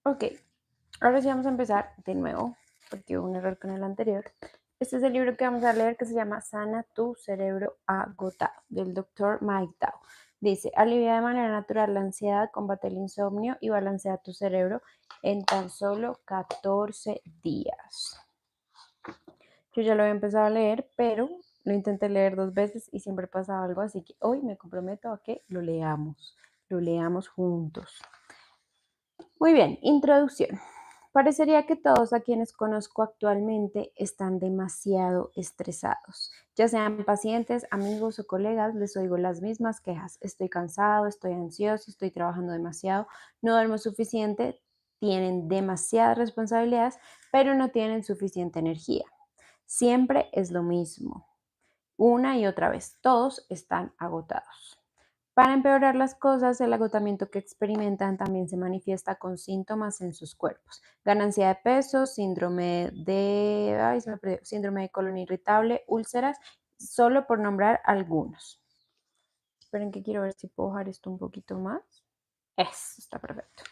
Ok, ahora sí vamos a empezar de nuevo, porque hubo un error con el anterior. Este es el libro que vamos a leer que se llama Sana tu cerebro agotado, del doctor Mike Dow. Dice, alivia de manera natural la ansiedad, combate el insomnio y balancea tu cerebro en tan solo 14 días. Yo ya lo había empezado a leer, pero lo intenté leer 2 veces y siempre pasaba algo, así que hoy me comprometo a que lo leamos juntos. Muy bien, introducción. Parecería que todos a quienes conozco actualmente están demasiado estresados. Ya sean pacientes, amigos o colegas, les oigo las mismas quejas. Estoy cansado, estoy ansioso, estoy trabajando demasiado, no duermo suficiente, tienen demasiadas responsabilidades, pero no tienen suficiente energía. Siempre es lo mismo, una y otra vez. Todos están agotados. Para empeorar las cosas, el agotamiento que experimentan también se manifiesta con síntomas en sus cuerpos. Ganancia de peso, síndrome de colon irritable, úlceras, solo por nombrar algunos. Esperen que quiero ver si puedo bajar esto un poquito más. Eso está perfecto.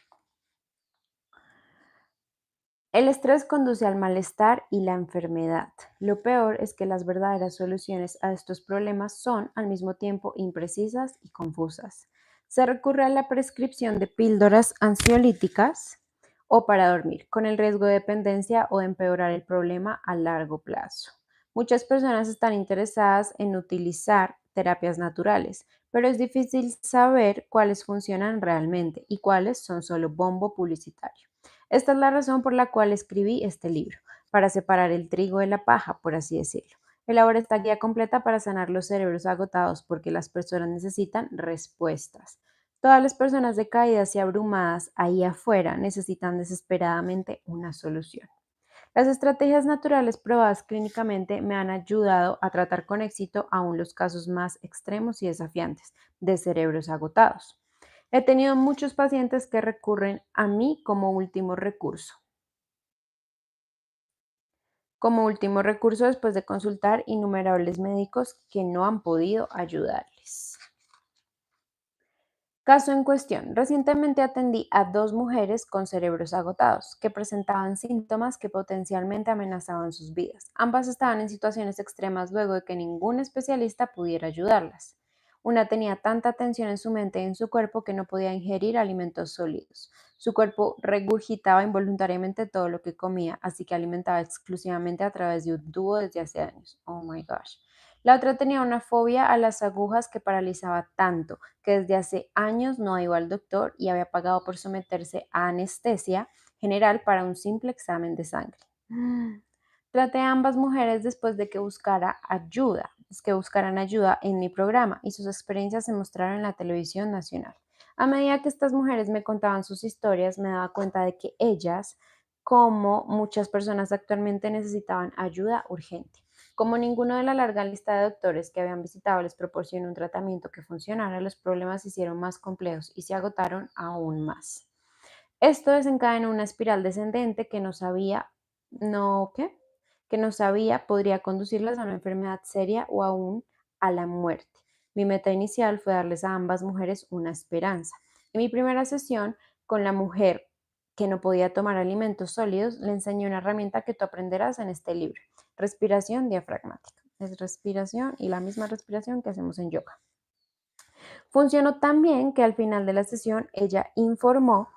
El estrés conduce al malestar y la enfermedad. Lo peor es que las verdaderas soluciones a estos problemas son al mismo tiempo imprecisas y confusas. Se recurre a la prescripción de píldoras ansiolíticas o para dormir, con el riesgo de dependencia o de empeorar el problema a largo plazo. Muchas personas están interesadas en utilizar terapias naturales, pero es difícil saber cuáles funcionan realmente y cuáles son solo bombo publicitario. Esta es la razón por la cual escribí este libro, para separar el trigo de la paja, por así decirlo. Elabora esta guía completa para sanar los cerebros agotados porque las personas necesitan respuestas. Todas las personas decaídas y abrumadas ahí afuera necesitan desesperadamente una solución. Las estrategias naturales probadas clínicamente me han ayudado a tratar con éxito aún los casos más extremos y desafiantes de cerebros agotados. He tenido muchos pacientes que recurren a mí como último recurso después de consultar innumerables médicos que no han podido ayudarles. Caso en cuestión. Recientemente atendí a 2 mujeres con cerebros agotados que presentaban síntomas que potencialmente amenazaban sus vidas. Ambas estaban en situaciones extremas luego de que ningún especialista pudiera ayudarlas. Una tenía tanta tensión en su mente y en su cuerpo que no podía ingerir alimentos sólidos. Su cuerpo regurgitaba involuntariamente todo lo que comía, así que alimentaba exclusivamente a través de un tubo desde hace años. Oh my gosh. La otra tenía una fobia a las agujas que paralizaba tanto que desde hace años no iba al doctor y había pagado por someterse a anestesia general para un simple examen de sangre. Traté a ambas mujeres después de que buscaran ayuda en mi programa y sus experiencias se mostraron en la televisión nacional. A medida que estas mujeres me contaban sus historias, me daba cuenta de que ellas, como muchas personas actualmente, necesitaban ayuda urgente. Como ninguno de la larga lista de doctores que habían visitado les proporcionó un tratamiento que funcionara, los problemas se hicieron más complejos y se agotaron aún más. Esto desencadenó una espiral descendente que no sabía podría conducirlas a una enfermedad seria o aún a la muerte. Mi meta inicial fue darles a ambas mujeres una esperanza. En mi primera sesión con la mujer que no podía tomar alimentos sólidos, le enseñé una herramienta que tú aprenderás en este libro, respiración diafragmática. Es respiración y la misma respiración que hacemos en yoga. Funcionó tan bien que al final de la sesión ella informó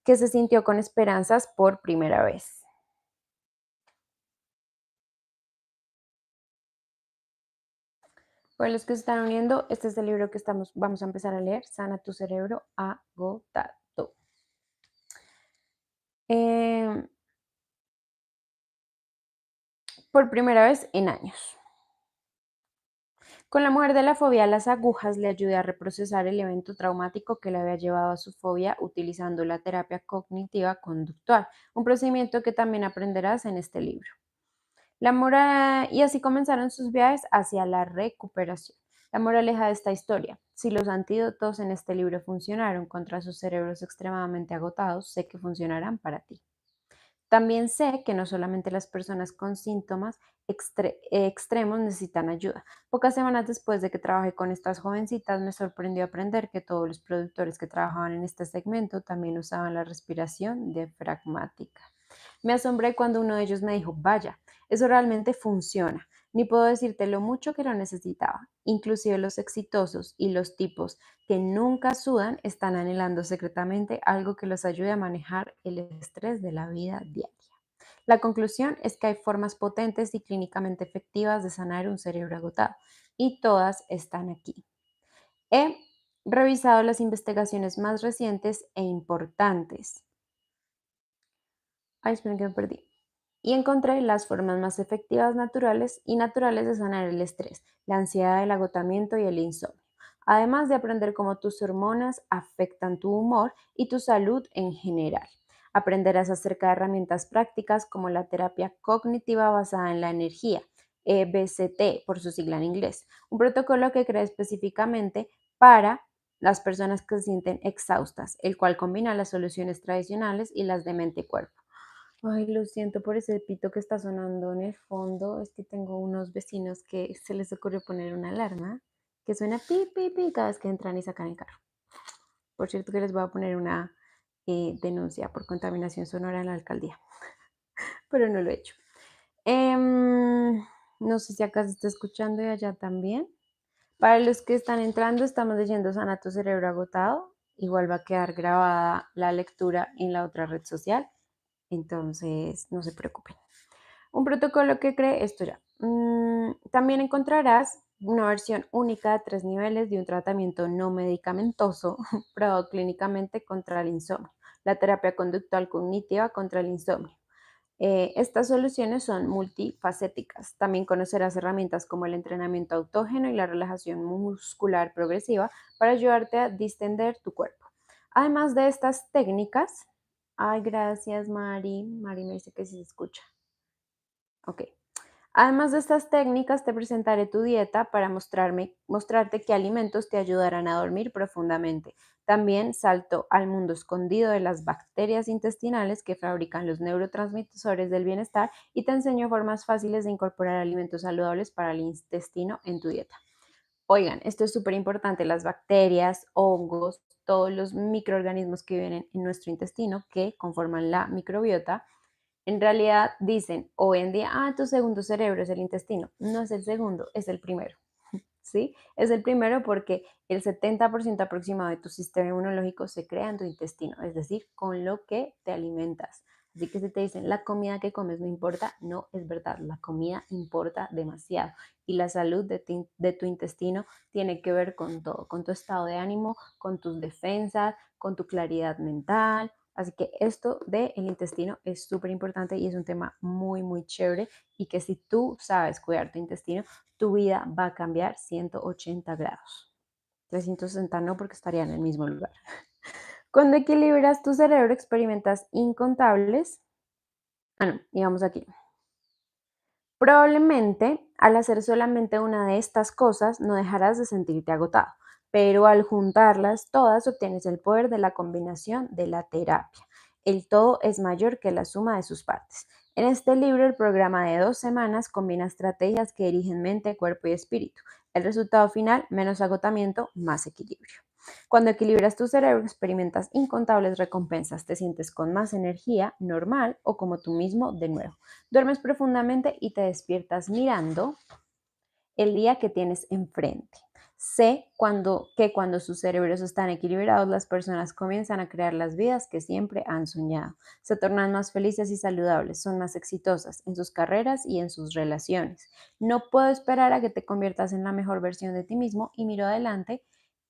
que se sintió con esperanzas por primera vez. Para los que se están uniendo, este es el libro que vamos a empezar a leer, Sana tu cerebro agotado. Eh, por primera vez en años. Con la mujer de la fobia a las agujas le ayudé a reprocesar el evento traumático que le había llevado a su fobia utilizando la terapia cognitiva conductual, un procedimiento que también aprenderás en este libro. Y así comenzaron sus viajes hacia la recuperación. La moraleja de esta historia: si los antídotos en este libro funcionaron contra sus cerebros extremadamente agotados, sé que funcionarán para ti. También sé que no solamente las personas con síntomas extremos necesitan ayuda. Pocas semanas después de que trabajé con estas jovencitas, me sorprendió aprender que todos los productores que trabajaban en este segmento también usaban la respiración diafragmática. Me asombré cuando uno de ellos me dijo, vaya, eso realmente funciona. Ni puedo decirte lo mucho que lo necesitaba. Inclusive los exitosos y los tipos que nunca sudan están anhelando secretamente algo que los ayude a manejar el estrés de la vida diaria. La conclusión es que hay formas potentes y clínicamente efectivas de sanar un cerebro agotado y todas están aquí. He revisado las investigaciones más recientes e importantes. Ay, esperen que me perdí. Y encontré las formas más efectivas naturales de sanar el estrés, la ansiedad, el agotamiento y el insomnio. Además de aprender cómo tus hormonas afectan tu humor y tu salud en general. Aprenderás acerca de herramientas prácticas como la terapia cognitiva basada en la energía, EBCT por su sigla en inglés, un protocolo que crea específicamente para las personas que se sienten exhaustas, el cual combina las soluciones tradicionales y las de mente y cuerpo. Ay, lo siento por ese pito que está sonando en el fondo. Es que tengo unos vecinos que se les ocurrió poner una alarma que suena pi, pi, pi cada vez que entran y sacan el carro. Por cierto que les voy a poner una denuncia por contaminación sonora en la alcaldía, pero no lo he hecho. No sé si acá se está escuchando y allá también. Para los que están entrando, estamos leyendo Sana tu cerebro agotado. Igual va a quedar grabada la lectura en la otra red social, entonces no se preocupen. Un protocolo que cree esto ya. También encontrarás una versión única de 3 niveles de un tratamiento no medicamentoso probado clínicamente contra el insomnio, la terapia conductual cognitiva contra el insomnio. Estas soluciones son multifacéticas. También conocerás herramientas como el entrenamiento autógeno y la relajación muscular progresiva para ayudarte a distender tu cuerpo. Además de estas técnicas, ay, gracias Mari. Mari me dice que sí se escucha. Ok. Además de estas técnicas, te presentaré tu dieta para mostrarte qué alimentos te ayudarán a dormir profundamente. También salto al mundo escondido de las bacterias intestinales que fabrican los neurotransmisores del bienestar y te enseño formas fáciles de incorporar alimentos saludables para el intestino en tu dieta. Oigan, esto es súper importante, las bacterias, hongos, todos los microorganismos que viven en nuestro intestino que conforman la microbiota en realidad dicen hoy en día, tu segundo cerebro es el intestino. No es el segundo, es el primero. ¿Sí? Es el primero porque el 70% aproximado de tu sistema inmunológico se crea en tu intestino, es decir, con lo que te alimentas. Así que si te dicen la comida que comes no importa, no es verdad, la comida importa demasiado y la salud de tu intestino tiene que ver con todo, con tu estado de ánimo, con tus defensas, con tu claridad mental. Así que esto del intestino es súper importante y es un tema muy, muy chévere y que si tú sabes cuidar tu intestino, tu vida va a cambiar 180 grados. 360 no, porque estaría en el mismo lugar. Cuando equilibras tu cerebro, experimentas incontables. No, y vamos aquí. Probablemente al hacer solamente una de estas cosas no dejarás de sentirte agotado, pero al juntarlas todas obtienes el poder de la combinación de la terapia. El todo es mayor que la suma de sus partes. En este libro, el programa de 2 semanas combina estrategias que dirigen mente, cuerpo y espíritu. El resultado final, menos agotamiento, más equilibrio. Cuando equilibras tu cerebro, experimentas incontables recompensas, te sientes con más energía, normal o como tú mismo de nuevo. Duermes profundamente y te despiertas mirando el día que tienes enfrente. Sé que cuando sus cerebros están equilibrados, las personas comienzan a crear las vidas que siempre han soñado. Se tornan más felices y saludables, son más exitosas en sus carreras y en sus relaciones. No puedo esperar a que te conviertas en la mejor versión de ti mismo y miro adelante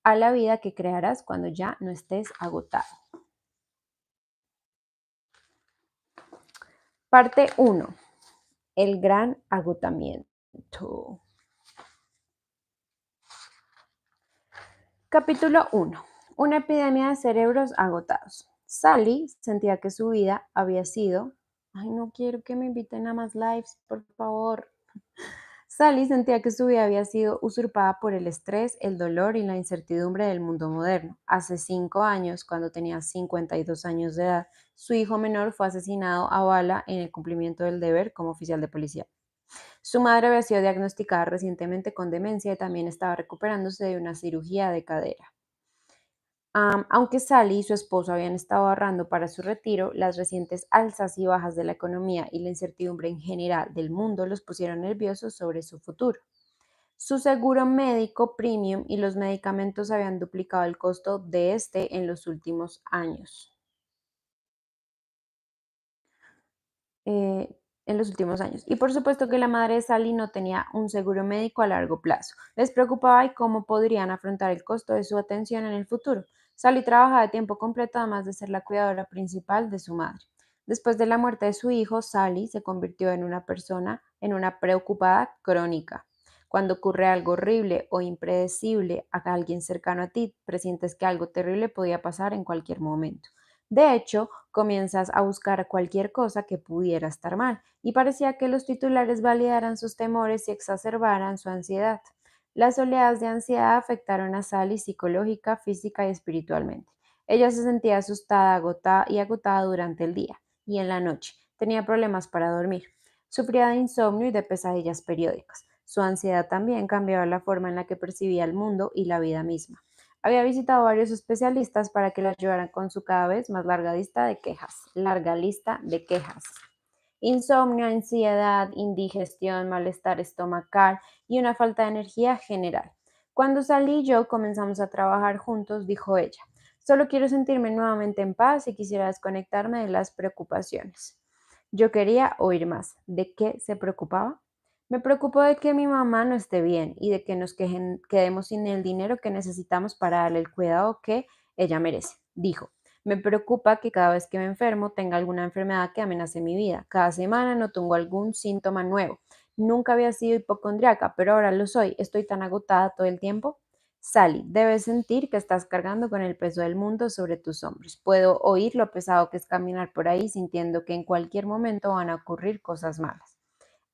a la vida que crearás cuando ya no estés agotado. Parte 1. El gran agotamiento. Capítulo 1. Una epidemia de cerebros agotados. Sally sentía que su vida había sido... Ay, no quiero que me inviten a más lives, por favor. Sally sentía que su vida había sido usurpada por el estrés, el dolor y la incertidumbre del mundo moderno. Hace 5 años, cuando tenía 52 años de edad, su hijo menor fue asesinado a bala en el cumplimiento del deber como oficial de policía. Su madre había sido diagnosticada recientemente con demencia y también estaba recuperándose de una cirugía de cadera. Aunque Sally y su esposo habían estado ahorrando para su retiro, las recientes alzas y bajas de la economía y la incertidumbre en general del mundo los pusieron nerviosos sobre su futuro. Su seguro médico premium y los medicamentos habían duplicado el costo de este en los últimos años. En los últimos años. Y por supuesto que la madre de Sally no tenía un seguro médico a largo plazo. Les preocupaba y cómo podrían afrontar el costo de su atención en el futuro. Sally trabajaba de tiempo completo además de ser la cuidadora principal de su madre. Después de la muerte de su hijo, Sally se convirtió en una preocupada crónica. Cuando ocurre algo horrible o impredecible a alguien cercano a ti, presientes que algo terrible podía pasar en cualquier momento. De hecho, comienzas a buscar cualquier cosa que pudiera estar mal, y parecía que los titulares validaran sus temores y exacerbaran su ansiedad. Las oleadas de ansiedad afectaron a Sally psicológica, física y espiritualmente. Ella se sentía asustada, agotada durante el día y en la noche. Tenía problemas para dormir. Sufría de insomnio y de pesadillas periódicas. Su ansiedad también cambiaba la forma en la que percibía el mundo y la vida misma. Había visitado varios especialistas para que le ayudaran con su cada vez más larga lista de quejas. Insomnio, ansiedad, indigestión, malestar estomacal y una falta de energía general. Cuando Sally y yo comenzamos a trabajar juntos, dijo ella, solo quiero sentirme nuevamente en paz y quisiera desconectarme de las preocupaciones. Yo quería oír más. ¿De qué se preocupaba? Me preocupo de que mi mamá no esté bien y de que quedemos sin el dinero que necesitamos para darle el cuidado que ella merece, dijo. Me preocupa que cada vez que me enfermo tenga alguna enfermedad que amenace mi vida. Cada semana no tengo algún síntoma nuevo. Nunca había sido hipocondriaca, pero ahora lo soy. Estoy tan agotada todo el tiempo. Sally, debes sentir que estás cargando con el peso del mundo sobre tus hombros. Puedo oír lo pesado que es caminar por ahí sintiendo que en cualquier momento van a ocurrir cosas malas.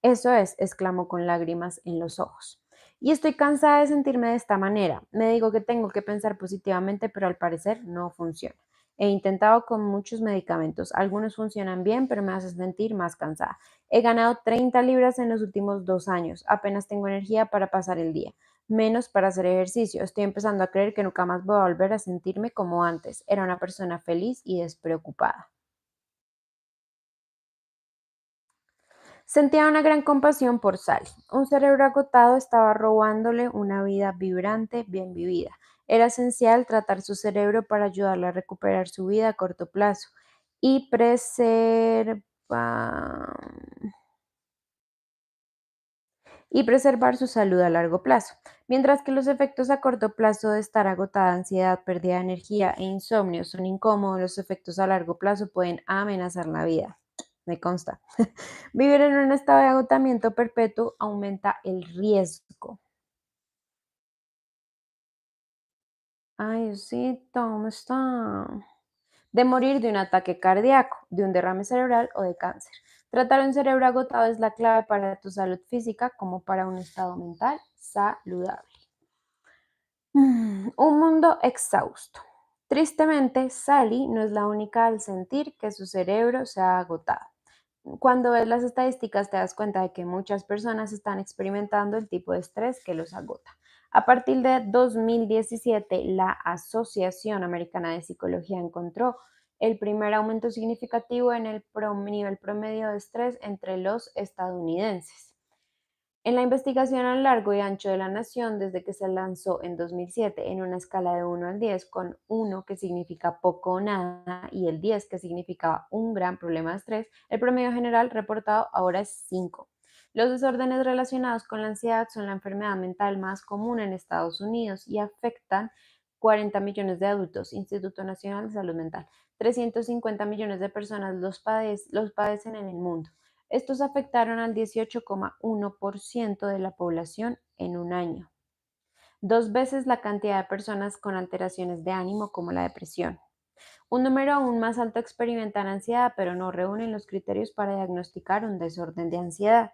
Eso es, exclamó con lágrimas en los ojos. Y estoy cansada de sentirme de esta manera. Me digo que tengo que pensar positivamente, pero al parecer no funciona. He intentado con muchos medicamentos. Algunos funcionan bien, pero me hacen sentir más cansada. He ganado 30 libras en los últimos 2 años. Apenas tengo energía para pasar el día, menos para hacer ejercicio. Estoy empezando a creer que nunca más voy a volver a sentirme como antes. Era una persona feliz y despreocupada. Sentía una gran compasión por Sally. Un cerebro agotado estaba robándole una vida vibrante, bien vivida. Era esencial tratar su cerebro para ayudarle a recuperar su vida a corto plazo y preservar su salud a largo plazo. Mientras que los efectos a corto plazo de estar agotada, ansiedad, pérdida de energía e insomnio son incómodos, los efectos a largo plazo pueden amenazar la vida. Me consta. Vivir en un estado de agotamiento perpetuo aumenta el riesgo. Ay, Diosito, ¿cómo está? De morir de un ataque cardíaco, de un derrame cerebral o de cáncer. Tratar un cerebro agotado es la clave para tu salud física como para un estado mental saludable. Un mundo exhausto. Tristemente, Sally no es la única al sentir que su cerebro se ha agotado. Cuando ves las estadísticas te das cuenta de que muchas personas están experimentando el tipo de estrés que los agota. A partir de 2017, la Asociación Americana de Psicología encontró el primer aumento significativo en el nivel promedio de estrés entre los estadounidenses. En la investigación a lo largo y ancho de la nación, desde que se lanzó en 2007 en una escala de 1 al 10, con 1 que significa poco o nada y el 10 que significaba un gran problema de estrés, el promedio general reportado ahora es 5. Los desórdenes relacionados con la ansiedad son la enfermedad mental más común en Estados Unidos y afectan 40 millones de adultos, Instituto Nacional de Salud Mental. 350 millones de personas los padecen en el mundo. Estos afectaron al 18,1% de la población en un año, 2 veces la cantidad de personas con alteraciones de ánimo como la depresión. Un número aún más alto experimentan ansiedad, pero no reúnen los criterios para diagnosticar un desorden de ansiedad.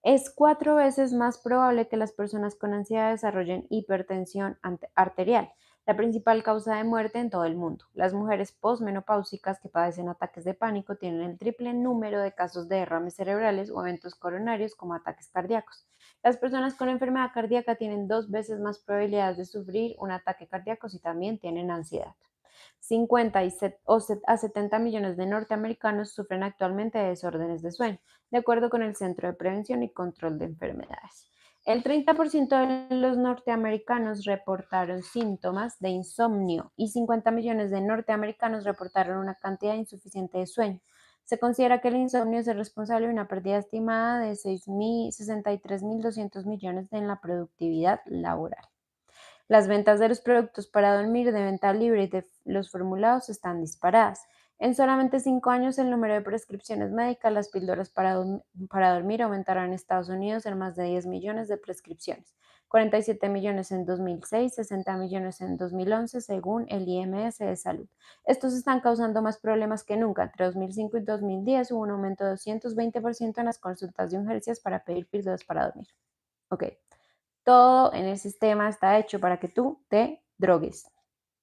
Es 4 veces más probable que las personas con ansiedad desarrollen hipertensión arterial, la principal causa de muerte en todo el mundo. Las mujeres posmenopáusicas que padecen ataques de pánico tienen el triple número de casos de derrames cerebrales o eventos coronarios como ataques cardíacos. Las personas con enfermedad cardíaca tienen 2 veces más probabilidades de sufrir un ataque cardíaco si también tienen ansiedad. 50 a 70 millones de norteamericanos sufren actualmente de desórdenes de sueño, de acuerdo con el Centro de Prevención y Control de Enfermedades. El 30% de los norteamericanos reportaron síntomas de insomnio y 50 millones de norteamericanos reportaron una cantidad insuficiente de sueño. Se considera que el insomnio es el responsable de una pérdida estimada de 63.200 millones en la productividad laboral. Las ventas de los productos para dormir de venta libre y de los formulados están disparadas. En solamente 5 años, el número de prescripciones médicas, las píldoras para dormir aumentaron en Estados Unidos en más de 10 millones de prescripciones, 47 millones en 2006, 60 millones en 2011, según el IMS de Salud. Estos están causando más problemas que nunca. Entre 2005 y 2010 hubo un aumento de 220% en las consultas de urgencias para pedir píldoras para dormir. Ok. Todo en el sistema está hecho para que tú te drogues,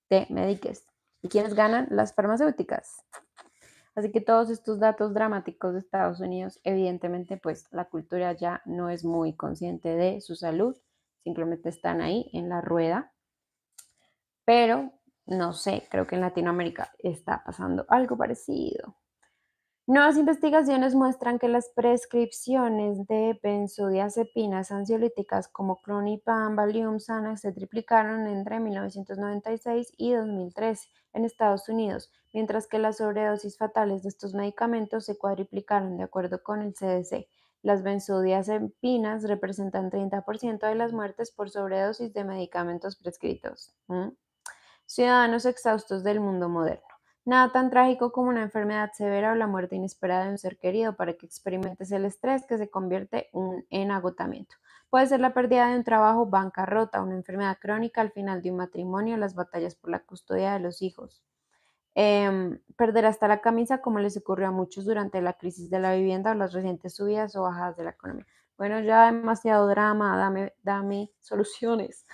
te mediques. ¿Y quiénes ganan? Las farmacéuticas. Así que todos estos datos dramáticos de Estados Unidos, evidentemente, pues la cultura ya no es muy consciente de su salud, simplemente están ahí en la rueda, pero no sé, creo que en Latinoamérica está pasando algo parecido. Nuevas investigaciones muestran que las prescripciones de benzodiazepinas ansiolíticas como Clonipam, Valium, Xanax se triplicaron entre 1996 y 2013 en Estados Unidos, mientras que las sobredosis fatales de estos medicamentos se cuadriplicaron de acuerdo con el CDC. Las benzodiazepinas representan 30% de las muertes por sobredosis de medicamentos prescritos. Ciudadanos exhaustos del mundo moderno. Nada tan trágico como una enfermedad severa o la muerte inesperada de un ser querido para que experimentes el estrés que se convierte en agotamiento. Puede ser la pérdida de un trabajo, bancarrota, una enfermedad crónica al final de un matrimonio, las batallas por la custodia de los hijos. Perder hasta la camisa, como les ocurrió a muchos durante la crisis de la vivienda o las recientes subidas o bajadas de la economía. Bueno, ya demasiado drama, dame soluciones.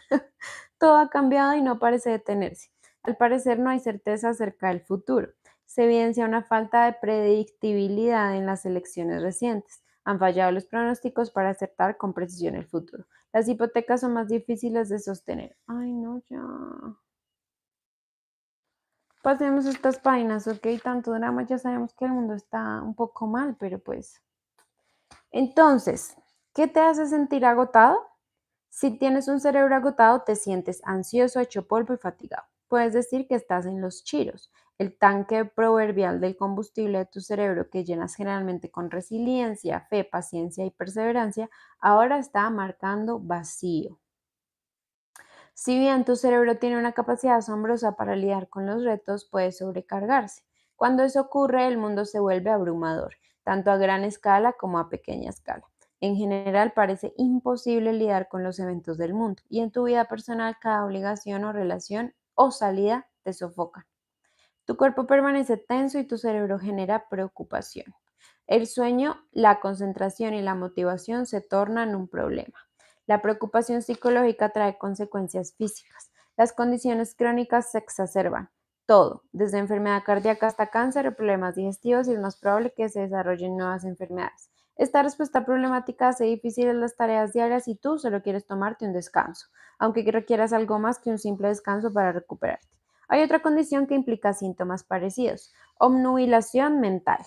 Todo ha cambiado y no parece detenerse. Al parecer no hay certeza acerca del futuro. Se evidencia una falta de predictibilidad en las elecciones recientes. Han fallado los pronósticos para acertar con precisión el futuro. Las hipotecas son más difíciles de sostener. Ay, no, ya. Pasemos estas páginas, ok, tanto drama, ya sabemos que el mundo está un poco mal, pero pues. Entonces, ¿qué te hace sentir agotado? Si tienes un cerebro agotado, te sientes ansioso, hecho polvo y fatigado. Puedes decir que estás en los chiros, el tanque proverbial del combustible de tu cerebro que llenas generalmente con resiliencia, fe, paciencia y perseverancia, ahora está marcando vacío. Si bien tu cerebro tiene una capacidad asombrosa para lidiar con los retos, puede sobrecargarse. Cuando eso ocurre, el mundo se vuelve abrumador, tanto a gran escala como a pequeña escala. En general, parece imposible lidiar con los eventos del mundo y en tu vida personal cada obligación o relación o salida te sofoca. Tu cuerpo permanece tenso y tu cerebro genera preocupación. El sueño, la concentración y la motivación se tornan un problema. La preocupación psicológica trae consecuencias físicas. Las condiciones crónicas se exacerban. Todo, desde enfermedad cardíaca hasta cáncer o problemas digestivos, y es más probable que se desarrollen nuevas enfermedades. Esta respuesta problemática hace difíciles las tareas diarias y tú solo quieres tomarte un descanso, aunque requieras algo más que un simple descanso para recuperarte. Hay otra condición que implica síntomas parecidos, obnubilación mental.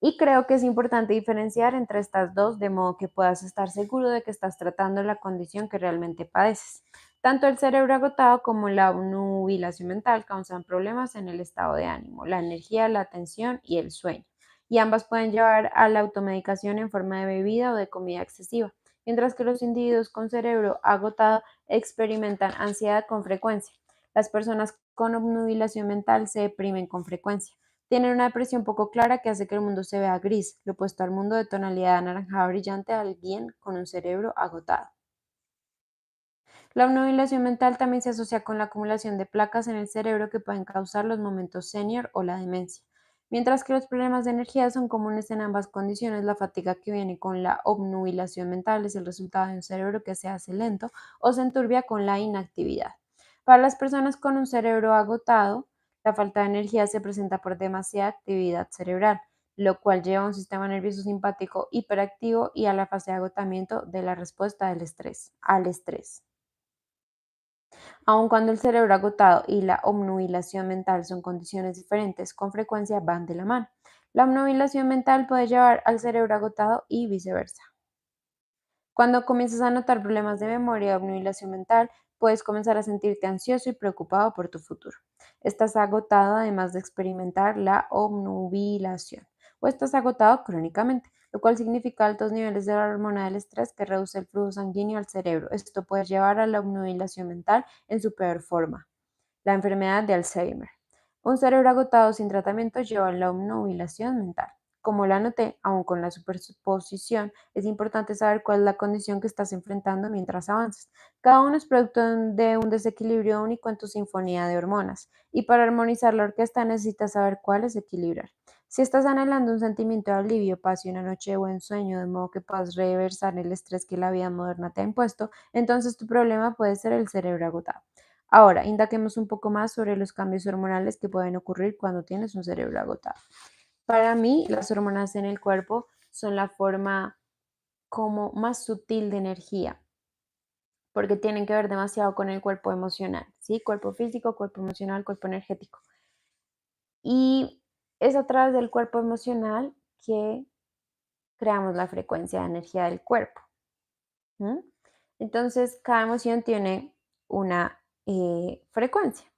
Y creo que es importante diferenciar entre estas dos de modo que puedas estar seguro de que estás tratando la condición que realmente padeces. Tanto el cerebro agotado como la obnubilación mental causan problemas en el estado de ánimo, la energía, la atención y el sueño. Y ambas pueden llevar a la automedicación en forma de bebida o de comida excesiva, mientras que los individuos con cerebro agotado experimentan ansiedad con frecuencia. Las personas con obnubilación mental se deprimen con frecuencia. Tienen una depresión poco clara que hace que el mundo se vea gris, lo opuesto al mundo de tonalidad anaranjada brillante de alguien con un cerebro agotado. La obnubilación mental también se asocia con la acumulación de placas en el cerebro que pueden causar los momentos senior o la demencia. Mientras que los problemas de energía son comunes en ambas condiciones, la fatiga que viene con la obnubilación mental es el resultado de un cerebro que se hace lento o se enturbia con la inactividad. Para las personas con un cerebro agotado, la falta de energía se presenta por demasiada actividad cerebral, lo cual lleva a un sistema nervioso simpático hiperactivo y a la fase de agotamiento de la respuesta al estrés. Aun cuando el cerebro agotado y la obnubilación mental son condiciones diferentes, con frecuencia van de la mano. La obnubilación mental puede llevar al cerebro agotado y viceversa. Cuando comienzas a notar problemas de memoria o obnubilación mental, puedes comenzar a sentirte ansioso y preocupado por tu futuro. Estás agotado además de experimentar la obnubilación o estás agotado crónicamente, lo cual significa altos niveles de la hormona del estrés que reduce el flujo sanguíneo al cerebro. Esto puede llevar a la obnubilación mental en su peor forma, la enfermedad de Alzheimer. Un cerebro agotado sin tratamiento lleva a la obnubilación mental. Como la noté, aún con la superposición, es importante saber cuál es la condición que estás enfrentando mientras avanzas. Cada uno es producto de un desequilibrio único en tu sinfonía de hormonas, y para armonizar la orquesta necesitas saber cuál es equilibrar. Si estás anhelando un sentimiento de alivio, paz y una noche de buen sueño, de modo que puedas reversar el estrés que la vida moderna te ha impuesto, entonces tu problema puede ser el cerebro agotado. Ahora, indaguemos un poco más sobre los cambios hormonales que pueden ocurrir cuando tienes un cerebro agotado. Para mí, las hormonas en el cuerpo son la forma como más sutil de energía, porque tienen que ver demasiado con el cuerpo emocional, ¿sí? Cuerpo físico, cuerpo emocional, cuerpo energético. Y es a través del cuerpo emocional que creamos la frecuencia de energía del cuerpo. ¿M? Entonces, cada emoción tiene una frecuencia.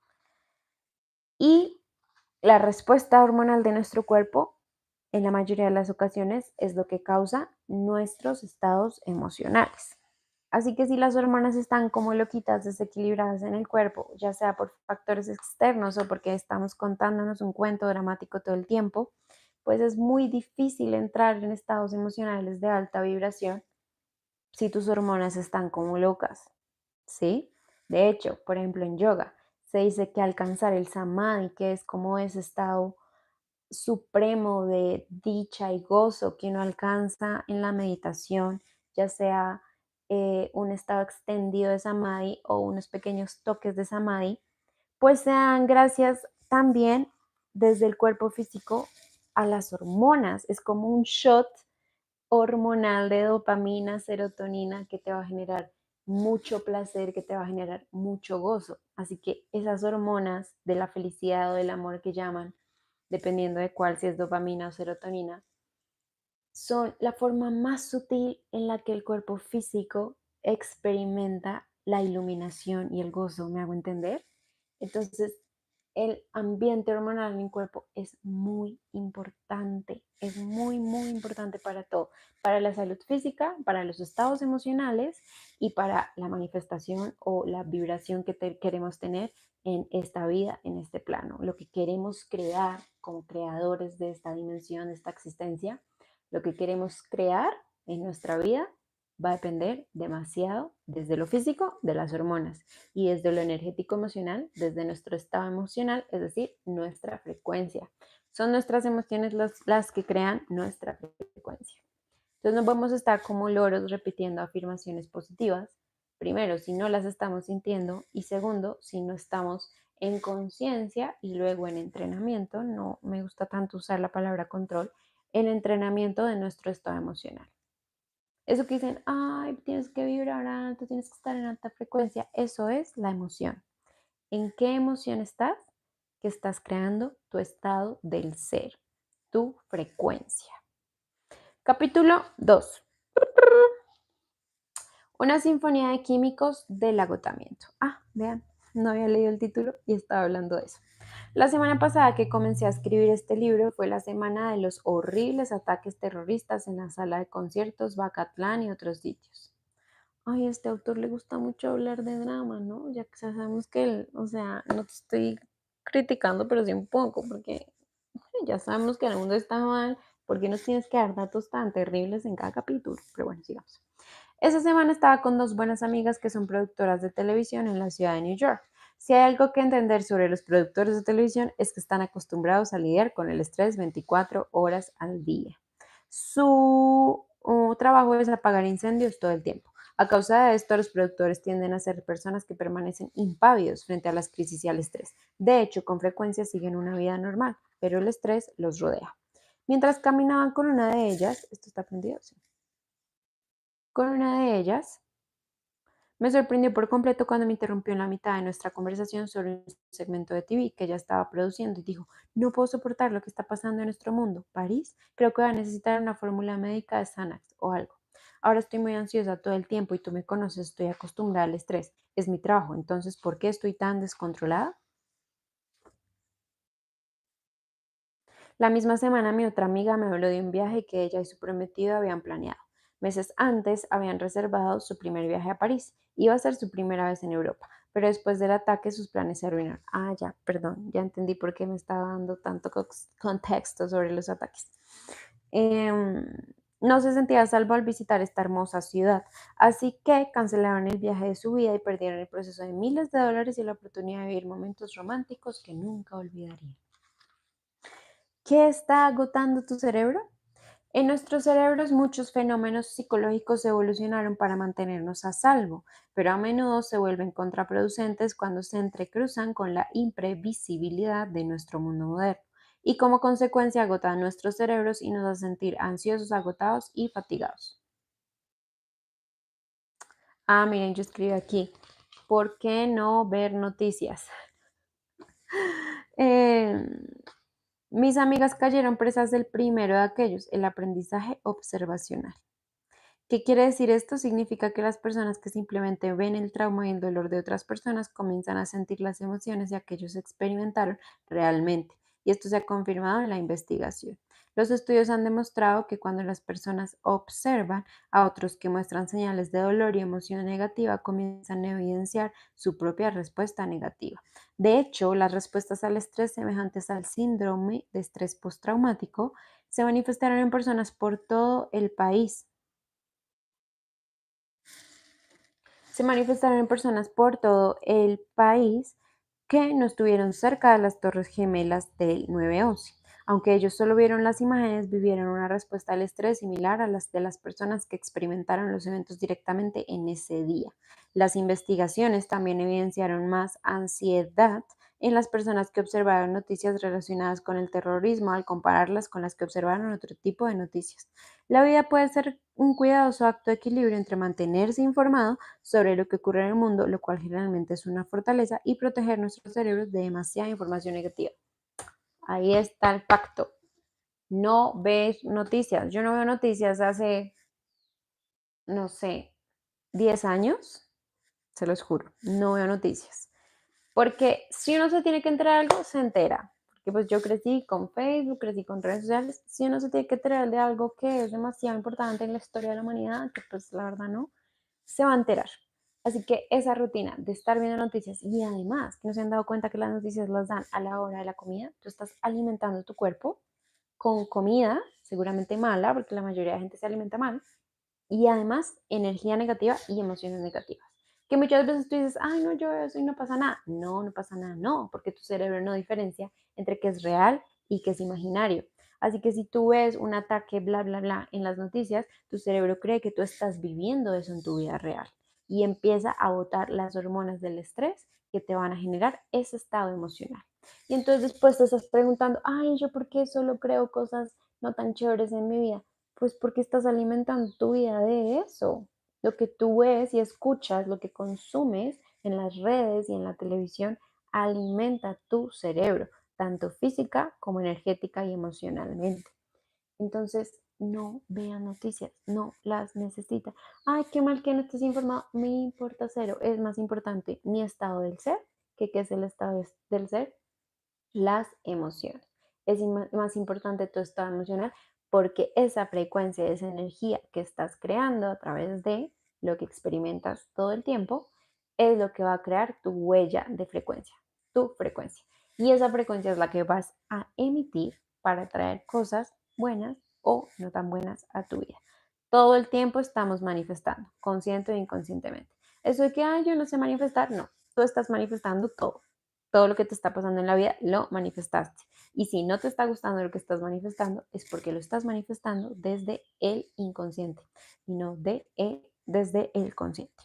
Y la respuesta hormonal de nuestro cuerpo, en la mayoría de las ocasiones, es lo que causa nuestros estados emocionales. Así que si las hormonas están como loquitas, desequilibradas en el cuerpo, ya sea por factores externos o porque estamos contándonos un cuento dramático todo el tiempo, pues es muy difícil entrar en estados emocionales de alta vibración si tus hormonas están como locas, ¿sí? De hecho, por ejemplo, en yoga se dice que alcanzar el samadhi, que es como ese estado supremo de dicha y gozo que uno alcanza en la meditación, ya sea un estado extendido de samadhi o unos pequeños toques de samadhi, pues se dan gracias también desde el cuerpo físico a las hormonas. Es como un shot hormonal de dopamina, serotonina, que te va a generar mucho placer, que te va a generar mucho gozo. Así que esas hormonas de la felicidad o del amor que llaman, dependiendo de cuál, si es dopamina o serotonina, son la forma más sutil en la que el cuerpo físico experimenta la iluminación y el gozo, ¿me hago entender? Entonces, el ambiente hormonal en el cuerpo es muy importante, es muy, muy importante para todo, para la salud física, para los estados emocionales y para la manifestación o la vibración que queremos tener en esta vida, en este plano, lo que queremos crear como creadores de esta dimensión, de esta existencia, lo que queremos crear en nuestra vida va a depender demasiado desde lo físico, de las hormonas, y desde lo energético emocional, desde nuestro estado emocional, es decir, nuestra frecuencia. Son nuestras emociones las que crean nuestra frecuencia. Entonces no podemos estar como loros repitiendo afirmaciones positivas. Primero, si no las estamos sintiendo, y segundo, si no estamos en conciencia y luego en entrenamiento, no me gusta tanto usar la palabra control, en entrenamiento de nuestro estado emocional. Eso que dicen, ay, tienes que vibrar alto, tienes que estar en alta frecuencia, eso es la emoción. ¿En qué emoción estás? Que estás creando tu estado del ser, tu frecuencia. Capítulo 2. Una sinfonía de químicos del agotamiento. Ah, vean, no había leído el título y estaba hablando de eso. La semana pasada que comencé a escribir este libro fue la semana de los horribles ataques terroristas en la sala de conciertos Bacatlán y otros sitios. Ay, a este autor le gusta mucho hablar de drama, ¿no? Ya que sabemos que él, o sea, no te estoy criticando, pero sí un poco, porque ya sabemos que el mundo está mal, porque nos tienes que dar datos tan terribles en cada capítulo. Pero bueno, sigamos. Esa semana estaba con dos buenas amigas que son productoras de televisión en la ciudad de New York. Si hay algo que entender sobre los productores de televisión es que están acostumbrados a lidiar con el estrés 24 horas al día. Su trabajo es apagar incendios todo el tiempo. A causa de esto, los productores tienden a ser personas que permanecen impávidos frente a las crisis y al estrés. De hecho, con frecuencia siguen una vida normal, pero el estrés los rodea. Mientras caminaban con una de ellas, ¿esto está prendido? Sí. Con una de ellas, me sorprendió por completo cuando me interrumpió en la mitad de nuestra conversación sobre un segmento de TV que ella estaba produciendo y dijo, no puedo soportar lo que está pasando en nuestro mundo. París, creo que va a necesitar una fórmula médica de Xanax o algo. Ahora estoy muy ansiosa todo el tiempo y tú me conoces, estoy acostumbrada al estrés. Es mi trabajo, entonces, ¿por qué estoy tan descontrolada? La misma semana mi otra amiga me habló de un viaje que ella y su prometido habían planeado. Meses antes habían reservado su primer viaje a París. Iba a ser su primera vez en Europa, pero después del ataque sus planes se arruinaron. Ah, ya, perdón, ya entendí por qué me estaba dando tanto contexto sobre los ataques. Em, no se sentía a salvo al visitar esta hermosa ciudad, así que cancelaron el viaje de su vida y perdieron el proceso de miles de dólares y la oportunidad de vivir momentos románticos que nunca olvidarían. ¿Qué está agotando tu cerebro? En nuestros cerebros muchos fenómenos psicológicos evolucionaron para mantenernos a salvo, pero a menudo se vuelven contraproducentes cuando se entrecruzan con la imprevisibilidad de nuestro mundo moderno y como consecuencia agotan nuestros cerebros y nos hacen sentir ansiosos, agotados y fatigados. Ah, miren, yo escribí aquí, ¿por qué no ver noticias? Eh, mis amigas cayeron presas del primero de aquellos, el aprendizaje observacional. ¿Qué quiere decir esto? Significa que las personas que simplemente ven el trauma y el dolor de otras personas comienzan a sentir las emociones de aquellos que experimentaron realmente. Y esto se ha confirmado en la investigación. Los estudios han demostrado que cuando las personas observan a otros que muestran señales de dolor y emoción negativa, comienzan a evidenciar su propia respuesta negativa. De hecho, las respuestas al estrés semejantes al síndrome de estrés postraumático se manifestaron en personas por todo el país. Se manifestaron en personas por todo el país que no estuvieron cerca de las Torres Gemelas del 9/11. Aunque ellos solo vieron las imágenes, vivieron una respuesta al estrés similar a las de las personas que experimentaron los eventos directamente en ese día. Las investigaciones también evidenciaron más ansiedad en las personas que observaron noticias relacionadas con el terrorismo al compararlas con las que observaron otro tipo de noticias. La vida puede ser un cuidadoso acto de equilibrio entre mantenerse informado sobre lo que ocurre en el mundo, lo cual generalmente es una fortaleza, y proteger nuestros cerebros de demasiada información negativa. Ahí está el pacto. No ves noticias. Yo no veo noticias hace, no sé, 10 años, se los juro. No veo noticias. Porque si uno se tiene que enterar de algo, se entera. Porque pues yo crecí con Facebook, crecí con redes sociales. Si uno se tiene que enterar de algo que es demasiado importante en la historia de la humanidad, que pues la verdad no, se va a enterar. Así que esa rutina de estar viendo noticias y además que no se han dado cuenta que las noticias las dan a la hora de la comida, tú estás alimentando tu cuerpo con comida, seguramente mala, porque la mayoría de gente se alimenta mal, y además energía negativa y emociones negativas. Que muchas veces tú dices, ay, no, yo veo eso y no pasa nada. No, no pasa nada, no, porque tu cerebro no diferencia entre que es real y que es imaginario. Así que si tú ves un ataque, bla, bla, bla, en las noticias, tu cerebro cree que tú estás viviendo eso en tu vida real y empieza a botar las hormonas del estrés que te van a generar ese estado emocional. Y entonces después te estás preguntando, ay, yo por qué solo creo cosas no tan chéveres en mi vida. Pues porque estás alimentando tu vida de eso. Lo que tú ves y escuchas, lo que consumes en las redes y en la televisión, alimenta tu cerebro, tanto física como energética y emocionalmente. Entonces, no vean noticias, no las necesita. Ay, qué mal que no estés informado. Me importa cero. Es más importante mi estado del ser, que qué es el estado del ser, las emociones. Es más importante tu estado emocional porque esa frecuencia, esa energía que estás creando a través de lo que experimentas todo el tiempo, es lo que va a crear tu huella de frecuencia, tu frecuencia. Y esa frecuencia es la que vas a emitir para traer cosas buenas o no tan buenas a tu vida. Todo el tiempo estamos manifestando, consciente o inconscientemente. Eso de que, yo no sé manifestar, no. tú estás manifestando todo. Todo lo que te está pasando en la vida lo manifestaste. Y si no te está gustando lo que estás manifestando, es porque lo estás manifestando desde el inconsciente y no desde el consciente.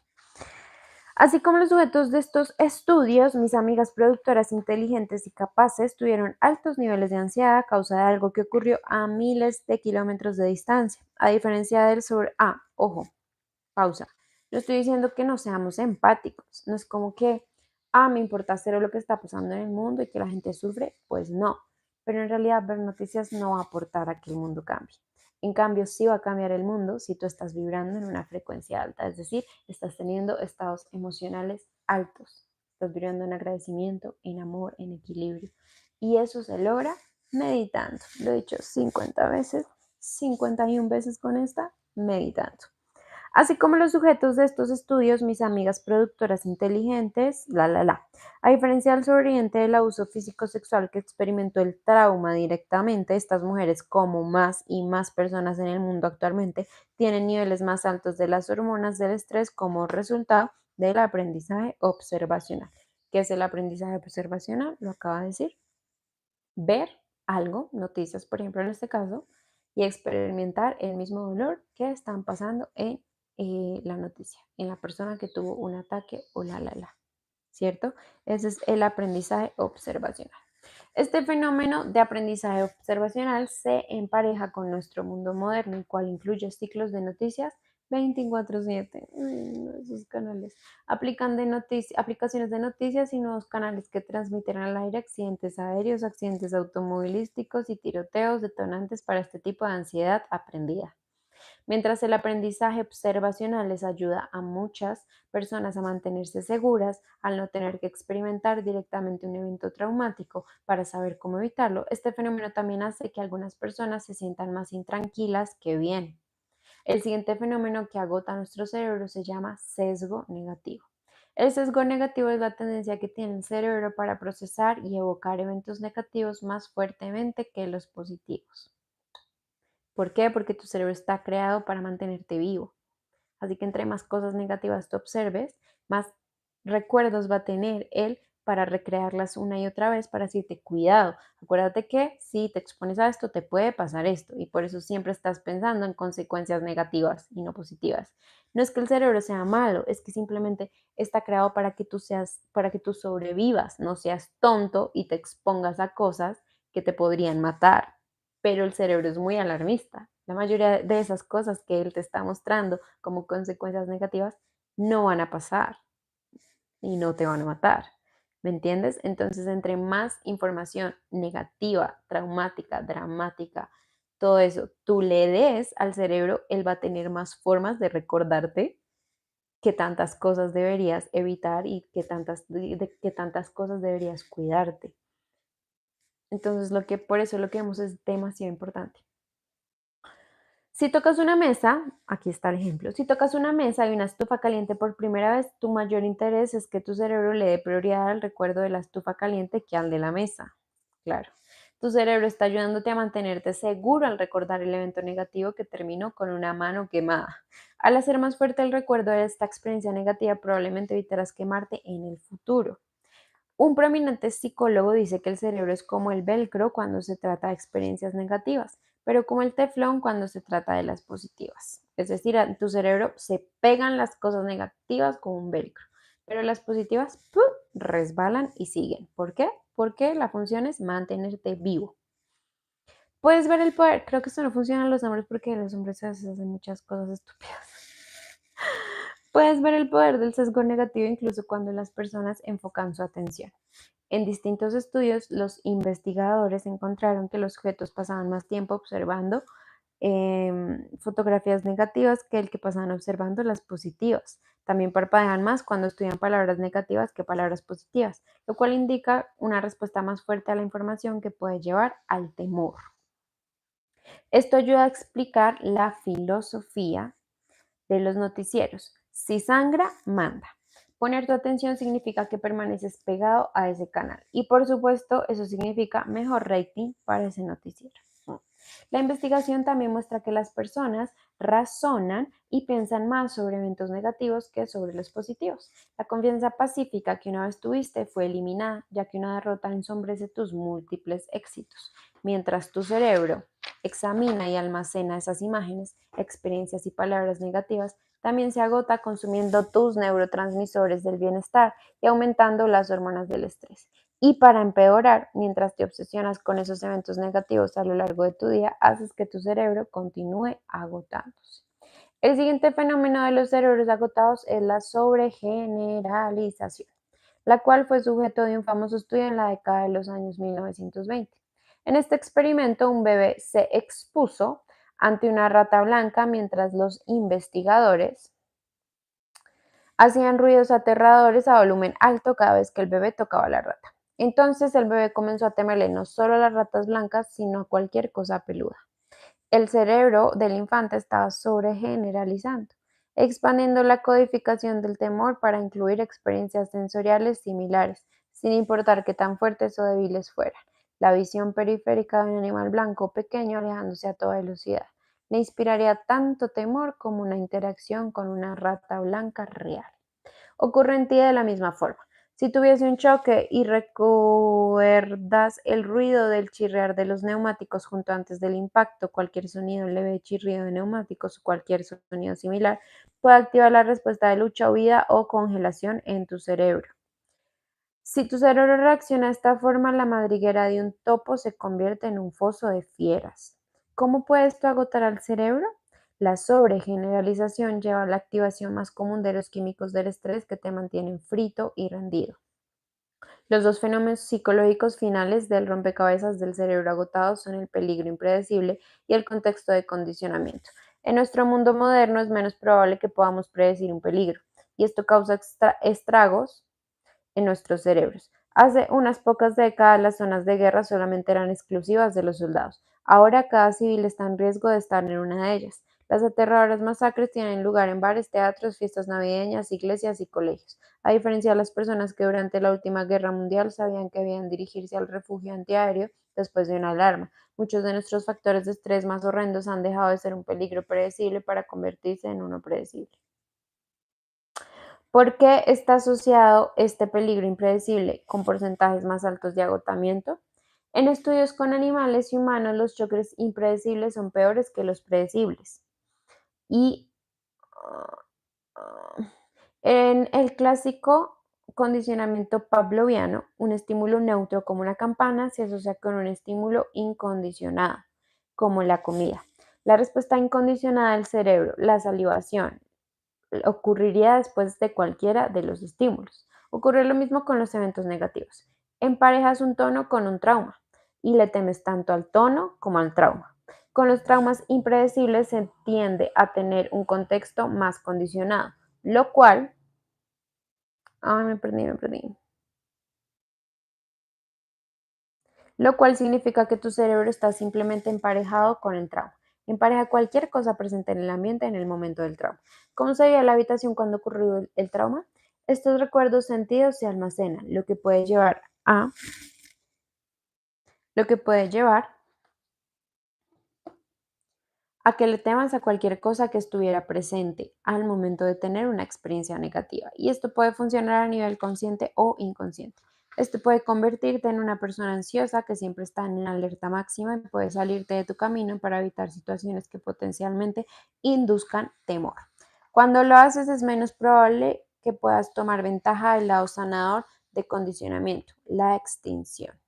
Así como los sujetos de estos estudios, mis amigas productoras inteligentes y capaces tuvieron altos niveles de ansiedad a causa de algo que ocurrió a miles de kilómetros de distancia. A diferencia del sur, ojo, pausa. No estoy diciendo que no seamos empáticos, no es como que, me importa cero lo que está pasando en el mundo y que la gente sufre, pues no. Pero en realidad ver noticias no va a aportar a que el mundo cambie. En cambio, sí va a cambiar el mundo si tú estás vibrando en una frecuencia alta, es decir, estás teniendo estados emocionales altos, estás vibrando en agradecimiento, en amor, en equilibrio. Y eso se logra meditando. Lo he dicho 50 veces, 51 veces con esta, meditando. Así como los sujetos de estos estudios, mis amigas productoras inteligentes, A diferencia del sobreviviente del abuso físico-sexual que experimentó el trauma directamente, estas mujeres, como más y más personas en el mundo actualmente, tienen niveles más altos de las hormonas del estrés como resultado del aprendizaje observacional. ¿Qué es el aprendizaje observacional? Lo acaba de decir. Ver algo, noticias, por ejemplo, en este caso, y experimentar el mismo dolor que están pasando en la noticia, en la persona que tuvo un ataque o ¿cierto? Ese es el aprendizaje observacional. Este fenómeno de aprendizaje observacional se empareja con nuestro mundo moderno, el cual incluye ciclos de noticias 24/7. Esos canales aplicaciones de noticias y nuevos canales que transmiten al aire accidentes aéreos, accidentes automovilísticos y tiroteos detonantes para este tipo de ansiedad aprendida. Mientras el aprendizaje observacional les ayuda a muchas personas a mantenerse seguras al no tener que experimentar directamente un evento traumático para saber cómo evitarlo, este fenómeno también hace que algunas personas se sientan más intranquilas que bien. El siguiente fenómeno que agota nuestro cerebro se llama sesgo negativo. El sesgo negativo es la tendencia que tiene el cerebro para procesar y evocar eventos negativos más fuertemente que los positivos. ¿Por qué? Porque tu cerebro está creado para mantenerte vivo. Así que entre más cosas negativas tú observes, más recuerdos va a tener él para recrearlas una y otra vez para decirte, cuidado, acuérdate que si te expones a esto, te puede pasar esto. Y por eso siempre estás pensando en consecuencias negativas y no positivas. No es que el cerebro sea malo, es que simplemente está creado para que para que tú sobrevivas, no seas tonto y te expongas a cosas que te podrían matar. Pero el cerebro es muy alarmista. La mayoría de esas cosas que él te está mostrando como consecuencias negativas no van a pasar y no te van a matar. ¿Me entiendes? Entonces, entre más información negativa, traumática, dramática, todo eso, tú le des al cerebro, él va a tener más formas de recordarte qué tantas cosas deberías evitar y qué tantas cosas deberías cuidarte. Entonces, por eso lo que vemos es demasiado importante. Si tocas una mesa, aquí está el ejemplo, si tocas una mesa y una estufa caliente por primera vez, tu mayor interés es que tu cerebro le dé prioridad al recuerdo de la estufa caliente que al de la mesa. Claro. Tu cerebro está ayudándote a mantenerte seguro al recordar el evento negativo que terminó con una mano quemada. Al hacer más fuerte el recuerdo de esta experiencia negativa, probablemente evitarás quemarte en el futuro. Un prominente psicólogo dice que el cerebro es como el velcro cuando se trata de experiencias negativas, pero como el teflón cuando se trata de las positivas. Es decir, a tu cerebro se pegan las cosas negativas con un velcro, pero las positivas ¡pum!, resbalan y siguen. ¿Por qué? Porque la función es mantenerte vivo. Puedes ver el poder. Creo que esto no funciona en los hombres porque los hombres a veces hacen muchas cosas estúpidas. Puedes ver el poder del sesgo negativo incluso cuando las personas enfocan su atención. En distintos estudios, los investigadores encontraron que los sujetos pasaban más tiempo observando fotografías negativas que el que pasaban observando las positivas. También parpadean más cuando estudian palabras negativas que palabras positivas, lo cual indica una respuesta más fuerte a la información que puede llevar al temor. Esto ayuda a explicar la filosofía de los noticieros. Si sangra, manda. Poner tu atención significa que permaneces pegado a ese canal y por supuesto eso significa mejor rating para ese noticiero. La investigación también muestra que las personas razonan y piensan más sobre eventos negativos que sobre los positivos. La confianza pacífica que una vez tuviste fue eliminada, ya que una derrota ensombrece tus múltiples éxitos. Mientras tu cerebro examina y almacena esas imágenes, experiencias y palabras negativas, también se agota consumiendo tus neurotransmisores del bienestar y aumentando las hormonas del estrés. Y para empeorar, mientras te obsesionas con esos eventos negativos a lo largo de tu día, haces que tu cerebro continúe agotándose. El siguiente fenómeno de los cerebros agotados es la sobregeneralización, la cual fue sujeto de un famoso estudio en la década de los años 1920. En este experimento, un bebé se expuso ante una rata blanca mientras los investigadores hacían ruidos aterradores a volumen alto cada vez que el bebé tocaba la rata. Entonces el bebé comenzó a temerle no solo a las ratas blancas, sino a cualquier cosa peluda. El cerebro del infante estaba sobregeneralizando, expandiendo la codificación del temor para incluir experiencias sensoriales similares, sin importar qué tan fuertes o débiles fueran. La visión periférica de un animal blanco pequeño alejándose a toda velocidad le inspiraría tanto temor como una interacción con una rata blanca real. Ocurre en ti de la misma forma. Si tuviese un choque y recuerdas el ruido del chirriar de los neumáticos junto antes del impacto, cualquier sonido leve de chirrido de neumáticos o cualquier sonido similar puede activar la respuesta de lucha, huida o congelación en tu cerebro. Si tu cerebro reacciona de esta forma, la madriguera de un topo se convierte en un foso de fieras. ¿Cómo puede esto agotar al cerebro? La sobregeneralización lleva a la activación más común de los químicos del estrés que te mantienen frito y rendido. Los dos fenómenos psicológicos finales del rompecabezas del cerebro agotado son el peligro impredecible y el contexto de condicionamiento. En nuestro mundo moderno es menos probable que podamos predecir un peligro, y esto causa estragos en nuestros cerebros. Hace unas pocas décadas las zonas de guerra solamente eran exclusivas de los soldados. Ahora cada civil está en riesgo de estar en una de ellas. Las aterradoras masacres tienen lugar en bares, teatros, fiestas navideñas, iglesias y colegios. A diferencia de las personas que durante la última guerra mundial sabían que debían dirigirse al refugio antiaéreo después de una alarma, muchos de nuestros factores de estrés más horrendos han dejado de ser un peligro predecible para convertirse en uno predecible. ¿Por qué está asociado este peligro impredecible con porcentajes más altos de agotamiento? En estudios con animales y humanos, los choques impredecibles son peores que los predecibles. Y en el clásico condicionamiento pavloviano, un estímulo neutro como una campana se asocia con un estímulo incondicionado, como la comida. La respuesta incondicionada del cerebro, la salivación, ocurriría después de cualquiera de los estímulos. Ocurre lo mismo con los eventos negativos. Emparejas un tono con un trauma y le temes tanto al tono como al trauma. Con los traumas impredecibles se tiende a tener un contexto más condicionado, lo cual, lo cual significa que tu cerebro está simplemente emparejado con el trauma. Empareja cualquier cosa presente en el ambiente en el momento del trauma. ¿Cómo se veía la habitación cuando ocurrió el trauma? Estos recuerdos sentidos se almacenan, lo que puede llevar a que le temas a cualquier cosa que estuviera presente al momento de tener una experiencia negativa. Y esto puede funcionar a nivel consciente o inconsciente. Esto puede convertirte en una persona ansiosa que siempre está en alerta máxima y puede salirte de tu camino para evitar situaciones que potencialmente induzcan temor. Cuando lo haces es menos probable que puedas tomar ventaja del lado sanador de condicionamiento, la extinción.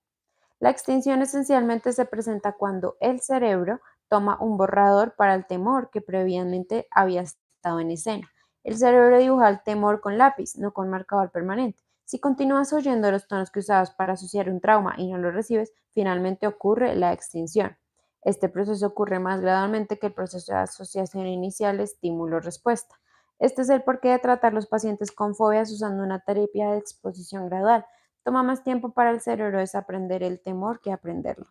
La extinción esencialmente se presenta cuando el cerebro toma un borrador para el temor que previamente había estado en escena. El cerebro dibuja el temor con lápiz, no con marcador permanente. Si continúas oyendo los tonos que usabas para asociar un trauma y no lo recibes, finalmente ocurre la extinción. Este proceso ocurre más gradualmente que el proceso de asociación inicial estímulo-respuesta. Este es el porqué de tratar los pacientes con fobias usando una terapia de exposición gradual. Toma más tiempo para el cerebro desaprender el temor que aprenderlo.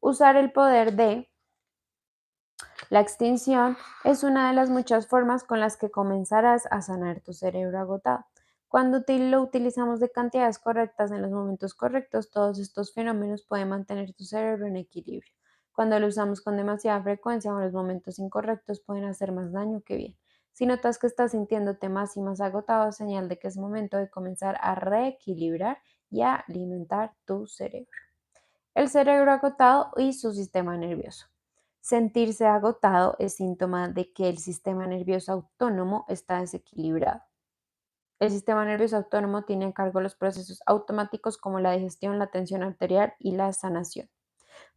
Usar el poder de la extinción es una de las muchas formas con las que comenzarás a sanar tu cerebro agotado. Cuando lo utilizamos de cantidades correctas en los momentos correctos, todos estos fenómenos pueden mantener tu cerebro en equilibrio. Cuando lo usamos con demasiada frecuencia o en los momentos incorrectos pueden hacer más daño que bien. Si notas que estás sintiéndote más y más agotado, señal de que es momento de comenzar a reequilibrar y a alimentar tu cerebro. El cerebro agotado y su sistema nervioso. Sentirse agotado es síntoma de que el sistema nervioso autónomo está desequilibrado. El sistema nervioso autónomo tiene a cargo los procesos automáticos como la digestión, la tensión arterial y la sanación.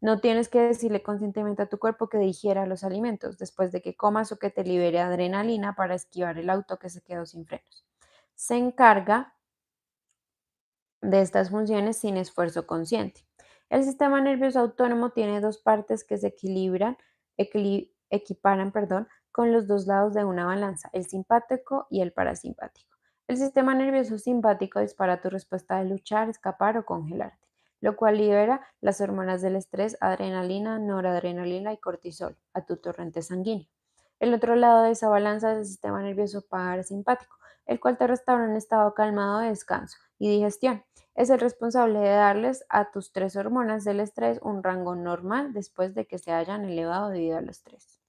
No tienes que decirle conscientemente a tu cuerpo que digiera los alimentos después de que comas o que te libere adrenalina para esquivar el auto que se quedó sin frenos. Se encarga de estas funciones sin esfuerzo consciente. El sistema nervioso autónomo tiene dos partes que se equiparan, con los dos lados de una balanza, el simpático y el parasimpático. El sistema nervioso simpático dispara tu respuesta de luchar, escapar o congelarte, lo cual libera las hormonas del estrés, adrenalina, noradrenalina y cortisol a tu torrente sanguíneo. El otro lado de esa balanza es el sistema nervioso parasimpático, el cual te restaura un estado calmado de descanso y digestión. Es el responsable de darles a tus tres hormonas del estrés un rango normal después de que se hayan elevado debido al estrés.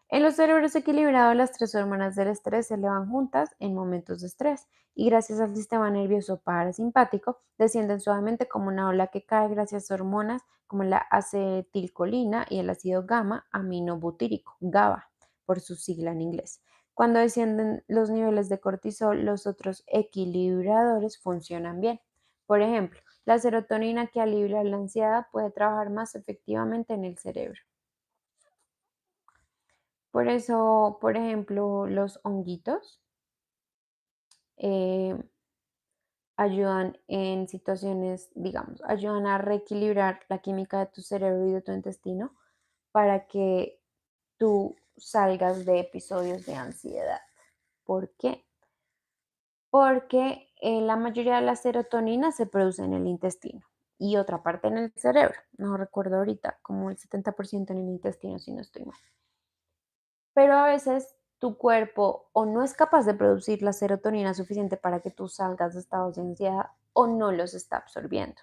En los cerebros equilibrados, las tres hormonas del estrés se elevan juntas en momentos de estrés y gracias al sistema nervioso parasimpático descienden suavemente como una ola que cae gracias a hormonas como la acetilcolina y el ácido gamma aminobutírico, GABA, por su sigla en inglés. Cuando descienden los niveles de cortisol, los otros equilibradores funcionan bien. Por ejemplo, la serotonina que alivia la ansiedad puede trabajar más efectivamente en el cerebro. Por eso, por ejemplo, los honguitos eh, ayudan en situaciones, digamos, ayudan a reequilibrar la química de tu cerebro y de tu intestino para que tú salgas de episodios de ansiedad. ¿Por qué? Porque la mayoría de la serotonina se produce en el intestino y otra parte en el cerebro. No recuerdo ahorita, como el 70% en el intestino, si no estoy mal. Pero a veces tu cuerpo o no es capaz de producir la serotonina suficiente para que tú salgas de estados de ansiedad o no los está absorbiendo.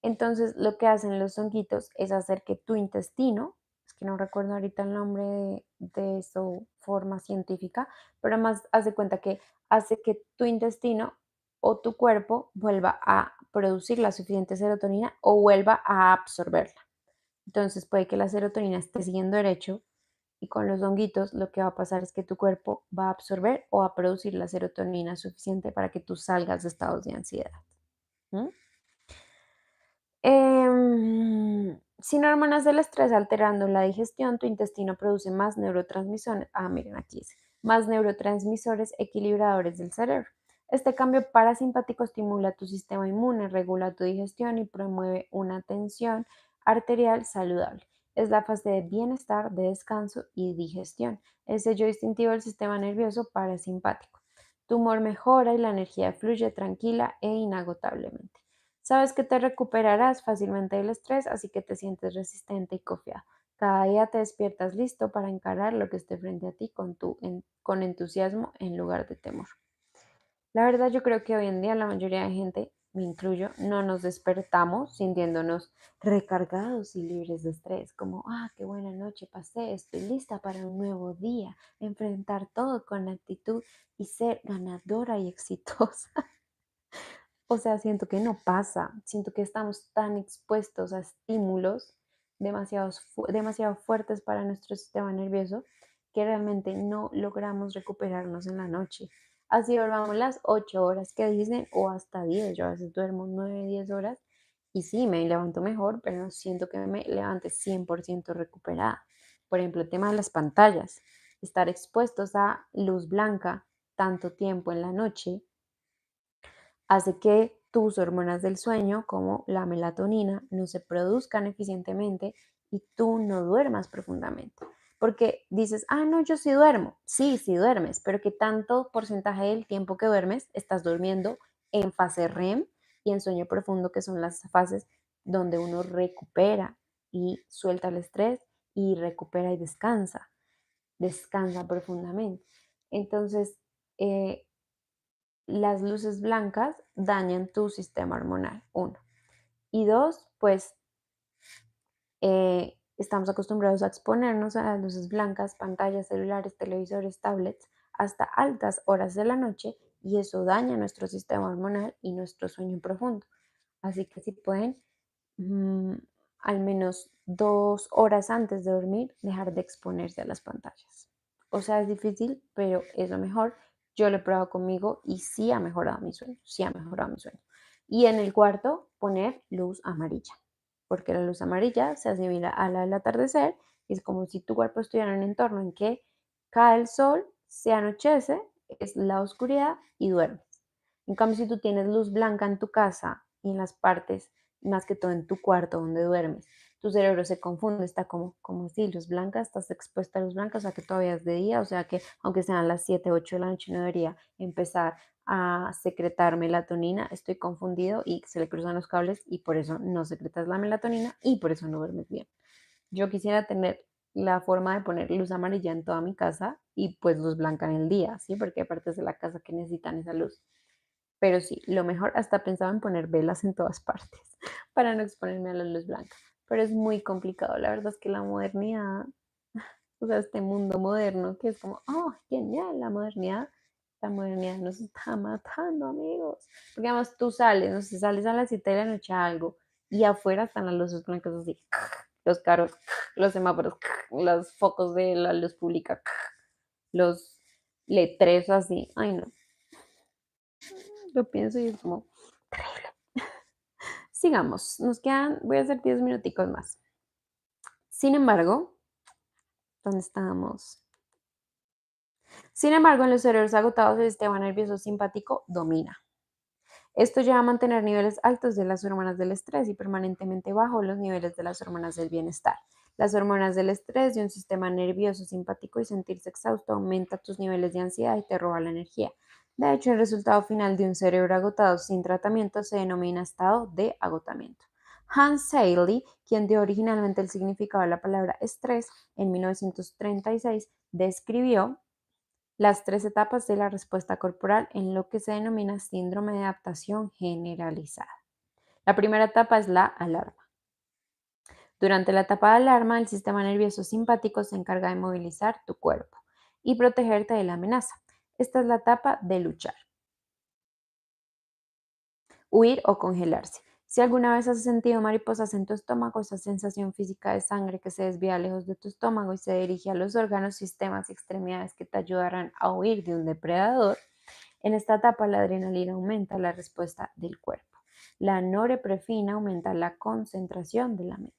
Entonces, lo que hacen los honguitos es hacer que tu intestino, es que no recuerdo ahorita el nombre de su forma científica, pero más haz de cuenta que hace que tu intestino o tu cuerpo vuelva a producir la suficiente serotonina o vuelva a absorberla. Entonces, puede que la serotonina esté siguiendo derecho y con los honguitos lo que va a pasar es que tu cuerpo va a absorber o a producir la serotonina suficiente para que tú salgas de estados de ansiedad. ¿Mm? Sin hormonas del estrés alterando la digestión, tu intestino produce más neurotransmisores. Miren, aquí dice, más neurotransmisores equilibradores del cerebro. Este cambio parasimpático estimula tu sistema inmune, regula tu digestión y promueve una tensión arterial saludable. Es la fase de bienestar, de descanso y digestión. El sello distintivo del sistema nervioso parasimpático. Tu humor mejora y la energía fluye tranquila e inagotablemente. Sabes que te recuperarás fácilmente del estrés, así que te sientes resistente y confiado. Cada día te despiertas listo para encarar lo que esté frente a ti con entusiasmo en lugar de temor. La verdad, yo creo que hoy en día la mayoría de gente, me incluyo, no nos despertamos sintiéndonos recargados y libres de estrés, como, qué buena noche pasé, estoy lista para un nuevo día, enfrentar todo con actitud y ser ganadora y exitosa. O sea, siento que no pasa, siento que estamos tan expuestos a estímulos demasiado fuertes para nuestro sistema nervioso que realmente no logramos recuperarnos en la noche. Así dormamos las 8 horas que dicen o hasta 10. Yo a veces duermo 9, 10 horas y sí, me levanto mejor, pero no siento que me levante 100% recuperada. Por ejemplo, el tema de las pantallas, estar expuestos a luz blanca tanto tiempo en la noche hace que tus hormonas del sueño, como la melatonina, no se produzcan eficientemente y tú no duermas profundamente. Porque dices, no, yo sí duermo. Sí, sí duermes, pero ¿qué tanto porcentaje del tiempo que duermes estás durmiendo en fase REM y en sueño profundo, que son las fases donde uno recupera y suelta el estrés y recupera y descansa profundamente? Entonces, las luces blancas dañan tu sistema hormonal, uno. Y dos, pues estamos acostumbrados a exponernos a las luces blancas, pantallas, celulares, televisores, tablets, hasta altas horas de la noche y eso daña nuestro sistema hormonal y nuestro sueño profundo. Así que si pueden, mm, al menos 2 horas antes de dormir, dejar de exponerse a las pantallas. O sea, es difícil, pero es lo mejor. Yo lo he probado conmigo y sí ha mejorado mi sueño, sí ha mejorado mi sueño. Y en el cuarto, poner luz amarilla, porque la luz amarilla se asimila a la del atardecer y es como si tu cuerpo estuviera en un entorno en que cae el sol, se anochece, es la oscuridad y duermes. En cambio, si tú tienes luz blanca en tu casa y en las partes, más que todo en tu cuarto donde duermes, tu cerebro se confunde, está como si luz blanca, estás expuesta a luz blanca, o sea que todavía es de día, o sea que aunque sean las 7 8 de la noche no debería empezar a secretar melatonina, estoy confundido y se le cruzan los cables y por eso no secretas la melatonina y por eso no duermes bien. Yo quisiera tener la forma de poner luz amarilla en toda mi casa y pues luz blanca en el día, ¿sí? Porque hay partes de la casa que necesitan esa luz. Pero sí, lo mejor, hasta pensaba en poner velas en todas partes para no exponerme a la luz blanca. Pero es muy complicado, la verdad es que la modernidad, o sea, este mundo moderno que es como, oh, genial, la modernidad nos está matando, amigos. Porque además tú sales, no sé, sales a las 7 de la noche a algo y afuera están las luces blancas así, los carros, los semáforos, los focos de la luz pública, los letreros así. Ay, no, lo pienso y es como, sigamos, nos quedan, voy a hacer 10 minuticos más. Sin embargo, ¿dónde estamos? Sin embargo, en los cerebros agotados el sistema nervioso simpático domina. Esto lleva a mantener niveles altos de las hormonas del estrés y permanentemente bajo los niveles de las hormonas del bienestar. Las hormonas del estrés de un sistema nervioso simpático y sentirse exhausto aumenta tus niveles de ansiedad y te roba la energía. De hecho, el resultado final de un cerebro agotado sin tratamiento se denomina estado de agotamiento. Hans Selye, quien dio originalmente el significado de la palabra estrés en 1936, describió las 3 etapas de la respuesta corporal en lo que se denomina síndrome de adaptación generalizada. La primera etapa es la alarma. Durante la etapa de alarma, el sistema nervioso simpático se encarga de movilizar tu cuerpo y protegerte de la amenaza. Esta es la etapa de luchar, huir o congelarse. Si alguna vez has sentido mariposas en tu estómago, esa sensación física de sangre que se desvía lejos de tu estómago y se dirige a los órganos, sistemas y extremidades que te ayudarán a huir de un depredador, en esta etapa la adrenalina aumenta la respuesta del cuerpo. La norepinefrina aumenta la concentración de la mente.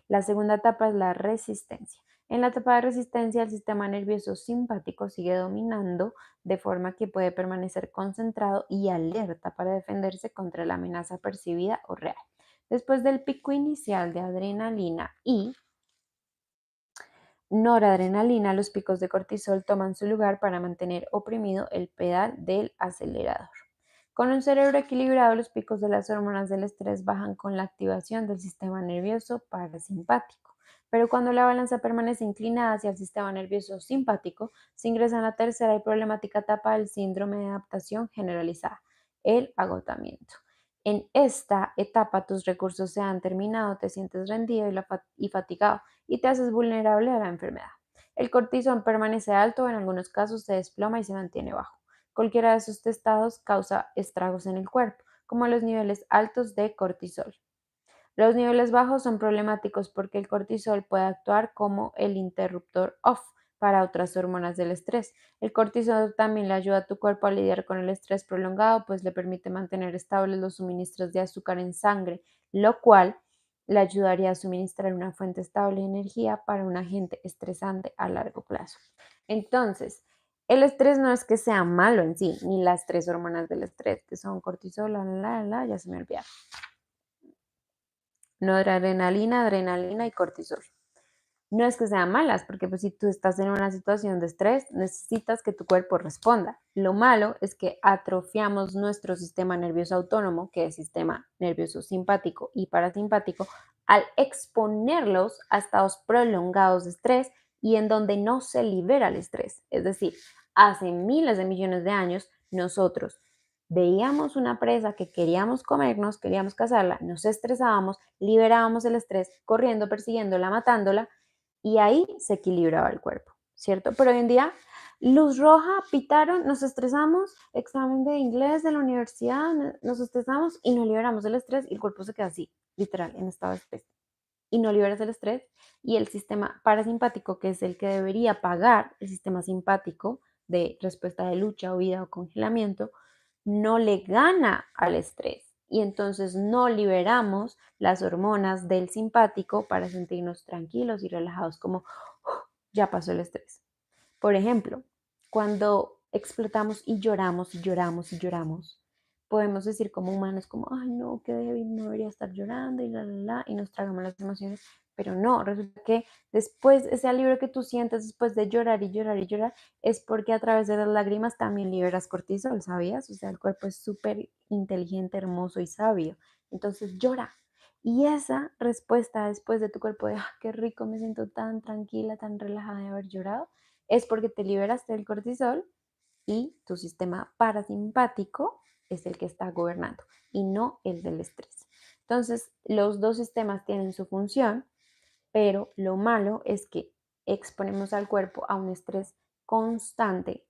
La segunda etapa es la resistencia. En la etapa de resistencia, el sistema nervioso simpático sigue dominando de forma que puede permanecer concentrado y alerta para defenderse contra la amenaza percibida o real. Después del pico inicial de adrenalina y noradrenalina, los picos de cortisol toman su lugar para mantener oprimido el pedal del acelerador. Con un cerebro equilibrado, los picos de las hormonas del estrés bajan con la activación del sistema nervioso parasimpático. Pero cuando la balanza permanece inclinada hacia el sistema nervioso simpático, se ingresa en la tercera y problemática etapa del síndrome de adaptación generalizada, el agotamiento. En esta etapa tus recursos se han terminado, te sientes rendido y fatigado y te haces vulnerable a la enfermedad. El cortisol permanece alto, en algunos casos se desploma y se mantiene bajo. Cualquiera de esos estados causa estragos en el cuerpo, como los niveles altos de cortisol. Los niveles bajos son problemáticos porque el cortisol puede actuar como el interruptor off para otras hormonas del estrés. El cortisol también le ayuda a tu cuerpo a lidiar con el estrés prolongado, pues le permite mantener estables los suministros de azúcar en sangre, lo cual le ayudaría a suministrar una fuente estable de energía para un agente estresante a largo plazo. Entonces, el estrés no es que sea malo en sí, ni las 3 hormonas del estrés, que son cortisol, ya se me olvidaron. Noradrenalina, adrenalina y cortisol. No es que sean malas, porque pues si tú estás en una situación de estrés, necesitas que tu cuerpo responda. Lo malo es que atrofiamos nuestro sistema nervioso autónomo, que es sistema nervioso simpático y parasimpático, al exponerlos a estados prolongados de estrés y en donde no se libera el estrés. Es decir, hace miles de millones de años nosotros veíamos una presa que queríamos comernos, queríamos cazarla, nos estresábamos, liberábamos el estrés corriendo, persiguiéndola, matándola y ahí se equilibraba el cuerpo, ¿cierto? Pero hoy en día, luz roja, pitaron, nos estresamos, examen de inglés de la universidad, nos estresamos y nos liberamos del estrés y el cuerpo se queda así, literal, en estado de estrés. Y no liberas el estrés y el sistema parasimpático, que es el que debería pagar el sistema simpático de respuesta de lucha, huida o congelamiento, no le gana al estrés y entonces no liberamos las hormonas del simpático para sentirnos tranquilos y relajados como ya pasó el estrés. Por ejemplo, cuando explotamos y lloramos y lloramos y lloramos, podemos decir como humanos como, ay no, qué débil, no debería estar llorando y y nos tragamos las emociones, pero no, resulta que después ese alivio que tú sientes después de llorar y llorar y llorar es porque a través de las lágrimas también liberas cortisol, ¿sabías? O sea, el cuerpo es súper inteligente, hermoso y sabio, entonces llora. Y esa respuesta después de tu cuerpo de, qué rico, me siento tan tranquila, tan relajada de haber llorado, es porque te liberaste del cortisol y tu sistema parasimpático es el que está gobernando y no el del estrés. Entonces, los dos sistemas tienen su función, pero lo malo es que exponemos al cuerpo a un estrés constante.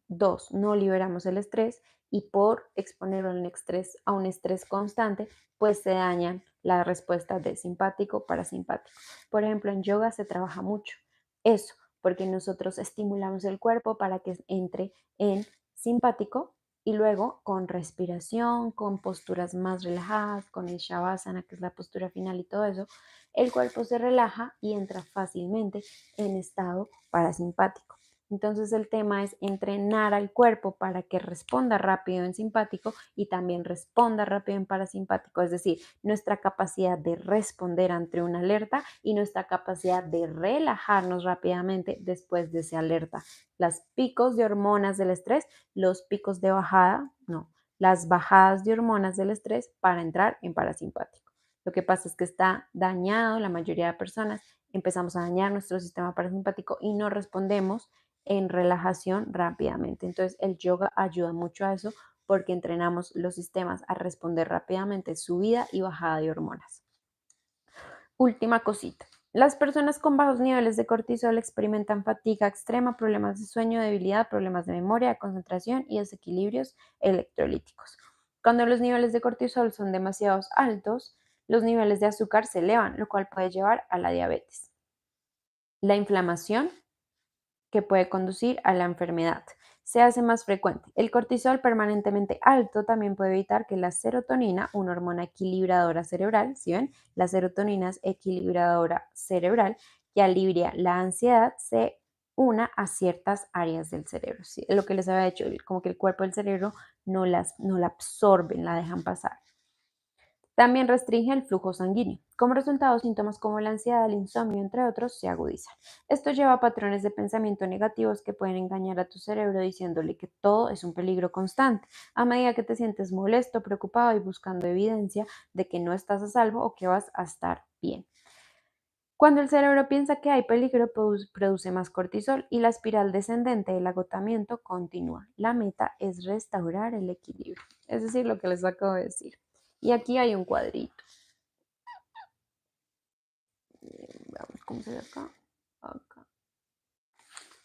Dos, no liberamos el estrés y por exponerlo a un estrés constante, pues se dañan las respuestas de simpático, parasimpático. Por ejemplo, en yoga se trabaja mucho eso, porque nosotros estimulamos el cuerpo para que entre en simpático y luego con respiración, con posturas más relajadas, con el shavasana, que es la postura final y todo eso, el cuerpo se relaja y entra fácilmente en estado parasimpático. Entonces el tema es entrenar al cuerpo para que responda rápido en simpático y también responda rápido en parasimpático, es decir, nuestra capacidad de responder ante una alerta y nuestra capacidad de relajarnos rápidamente después de esa alerta. Los picos de hormonas del estrés, los picos de bajada, no, las bajadas de hormonas del estrés para entrar en parasimpático. Lo que pasa es que está dañado, la mayoría de personas empezamos a dañar nuestro sistema parasimpático y no respondemos en relajación rápidamente. Entonces el yoga ayuda mucho a eso porque entrenamos los sistemas a responder rápidamente subida y bajada de hormonas. Última cosita. Las personas con bajos niveles de cortisol experimentan fatiga extrema, problemas de sueño, debilidad, problemas de memoria, de concentración y desequilibrios electrolíticos. Cuando los niveles de cortisol son demasiado altos, los niveles de azúcar se elevan, lo cual puede llevar a la diabetes. La inflamación, que puede conducir a la enfermedad, se hace más frecuente. El cortisol permanentemente alto también puede evitar que la serotonina, una hormona equilibradora cerebral, ¿sí ven? La serotonina es equilibradora cerebral que alivia la ansiedad, se una a ciertas áreas del cerebro. ¿Sí? Lo que les había dicho, como que el cuerpo y el cerebro no la absorben, la dejan pasar. También restringe el flujo sanguíneo. Como resultado, síntomas como la ansiedad, el insomnio, entre otros, se agudizan. Esto lleva a patrones de pensamiento negativos que pueden engañar a tu cerebro diciéndole que todo es un peligro constante, a medida que te sientes molesto, preocupado y buscando evidencia de que no estás a salvo o que vas a estar bien. Cuando el cerebro piensa que hay peligro, produce más cortisol y la espiral descendente del agotamiento continúa. La meta es restaurar el equilibrio. Es decir, lo que les acabo de decir. Y aquí hay un cuadrito. Veamos cómo se ve acá. Acá.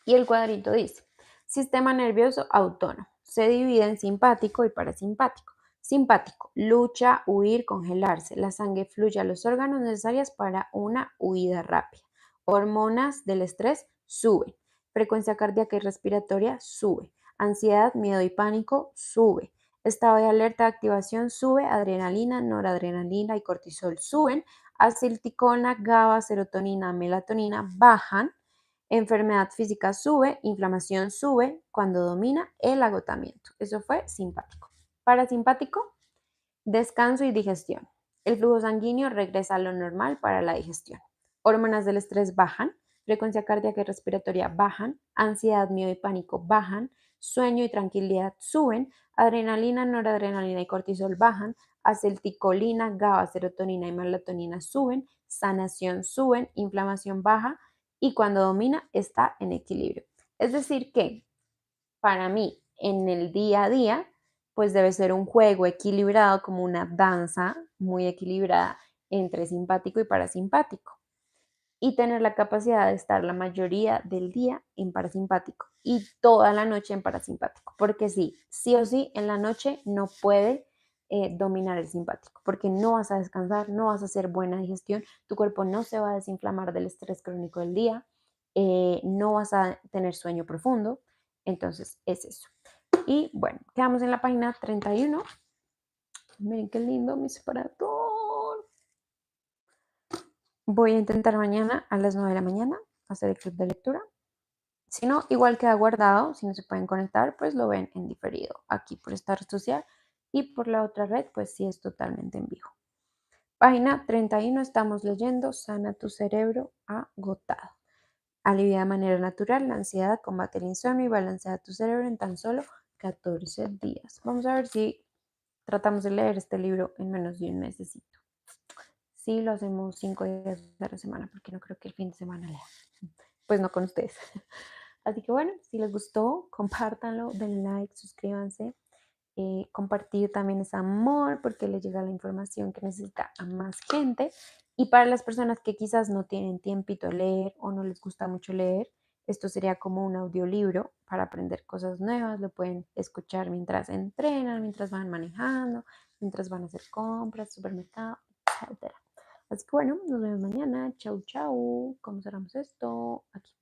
Y el cuadrito dice, sistema nervioso autónomo. Se divide en simpático y parasimpático. Simpático, lucha, huir, congelarse. La sangre fluye a los órganos necesarios para una huida rápida. Hormonas del estrés suben. Frecuencia cardíaca y respiratoria sube. Ansiedad, miedo y pánico sube. Estado de alerta, activación sube. Adrenalina, noradrenalina y cortisol suben. Acetilcolina, GABA, serotonina, melatonina bajan. Enfermedad física sube, inflamación sube cuando domina el agotamiento. Eso fue simpático. Parasimpático, descanso y digestión. El flujo sanguíneo regresa a lo normal para la digestión. Hormonas del estrés bajan, frecuencia cardíaca y respiratoria bajan, ansiedad, miedo y pánico bajan, sueño y tranquilidad suben, adrenalina, noradrenalina y cortisol bajan, acetilcolina, GABA, serotonina y melatonina suben, sanación suben, inflamación baja y cuando domina está en equilibrio. Es decir que para mí en el día a día pues debe ser un juego equilibrado, como una danza muy equilibrada entre simpático y parasimpático. Y tener la capacidad de estar la mayoría del día en parasimpático y toda la noche en parasimpático. Porque sí o sí, en la noche no puede dominar el simpático, porque no vas a descansar, no vas a hacer buena digestión, tu cuerpo no se va a desinflamar del estrés crónico del día, no vas a tener sueño profundo. Entonces, es eso. Y bueno, quedamos en la página 31. Miren qué lindo mi separador. Voy a intentar mañana a las 9 de la mañana hacer el club de lectura. Si no, igual queda guardado. Si no se pueden conectar, pues lo ven en diferido aquí por esta red social, y por la otra red, pues sí es totalmente en vivo. Página 31, estamos leyendo Sana tu cerebro agotado. Alivia de manera natural la ansiedad, combate el insomnio y balancea tu cerebro en tan solo 14 días. Vamos a ver si tratamos de leer este libro en menos de un mesecito. Sí, lo hacemos 5 días de la semana, porque no creo que el fin de semana lea. Pues no con ustedes. Así que bueno, si les gustó, compártanlo, denle like, suscríbanse. Compartir también es amor, porque le llega la información que necesita a más gente. Y para las personas que quizás no tienen tiempito de leer o no les gusta mucho leer, esto sería como un audiolibro para aprender cosas nuevas. Lo pueden escuchar mientras entrenan, mientras van manejando, mientras van a hacer compras, supermercado, etcétera. Así que bueno, nos vemos mañana. Chau, chau. ¿Cómo cerramos esto? Aquí.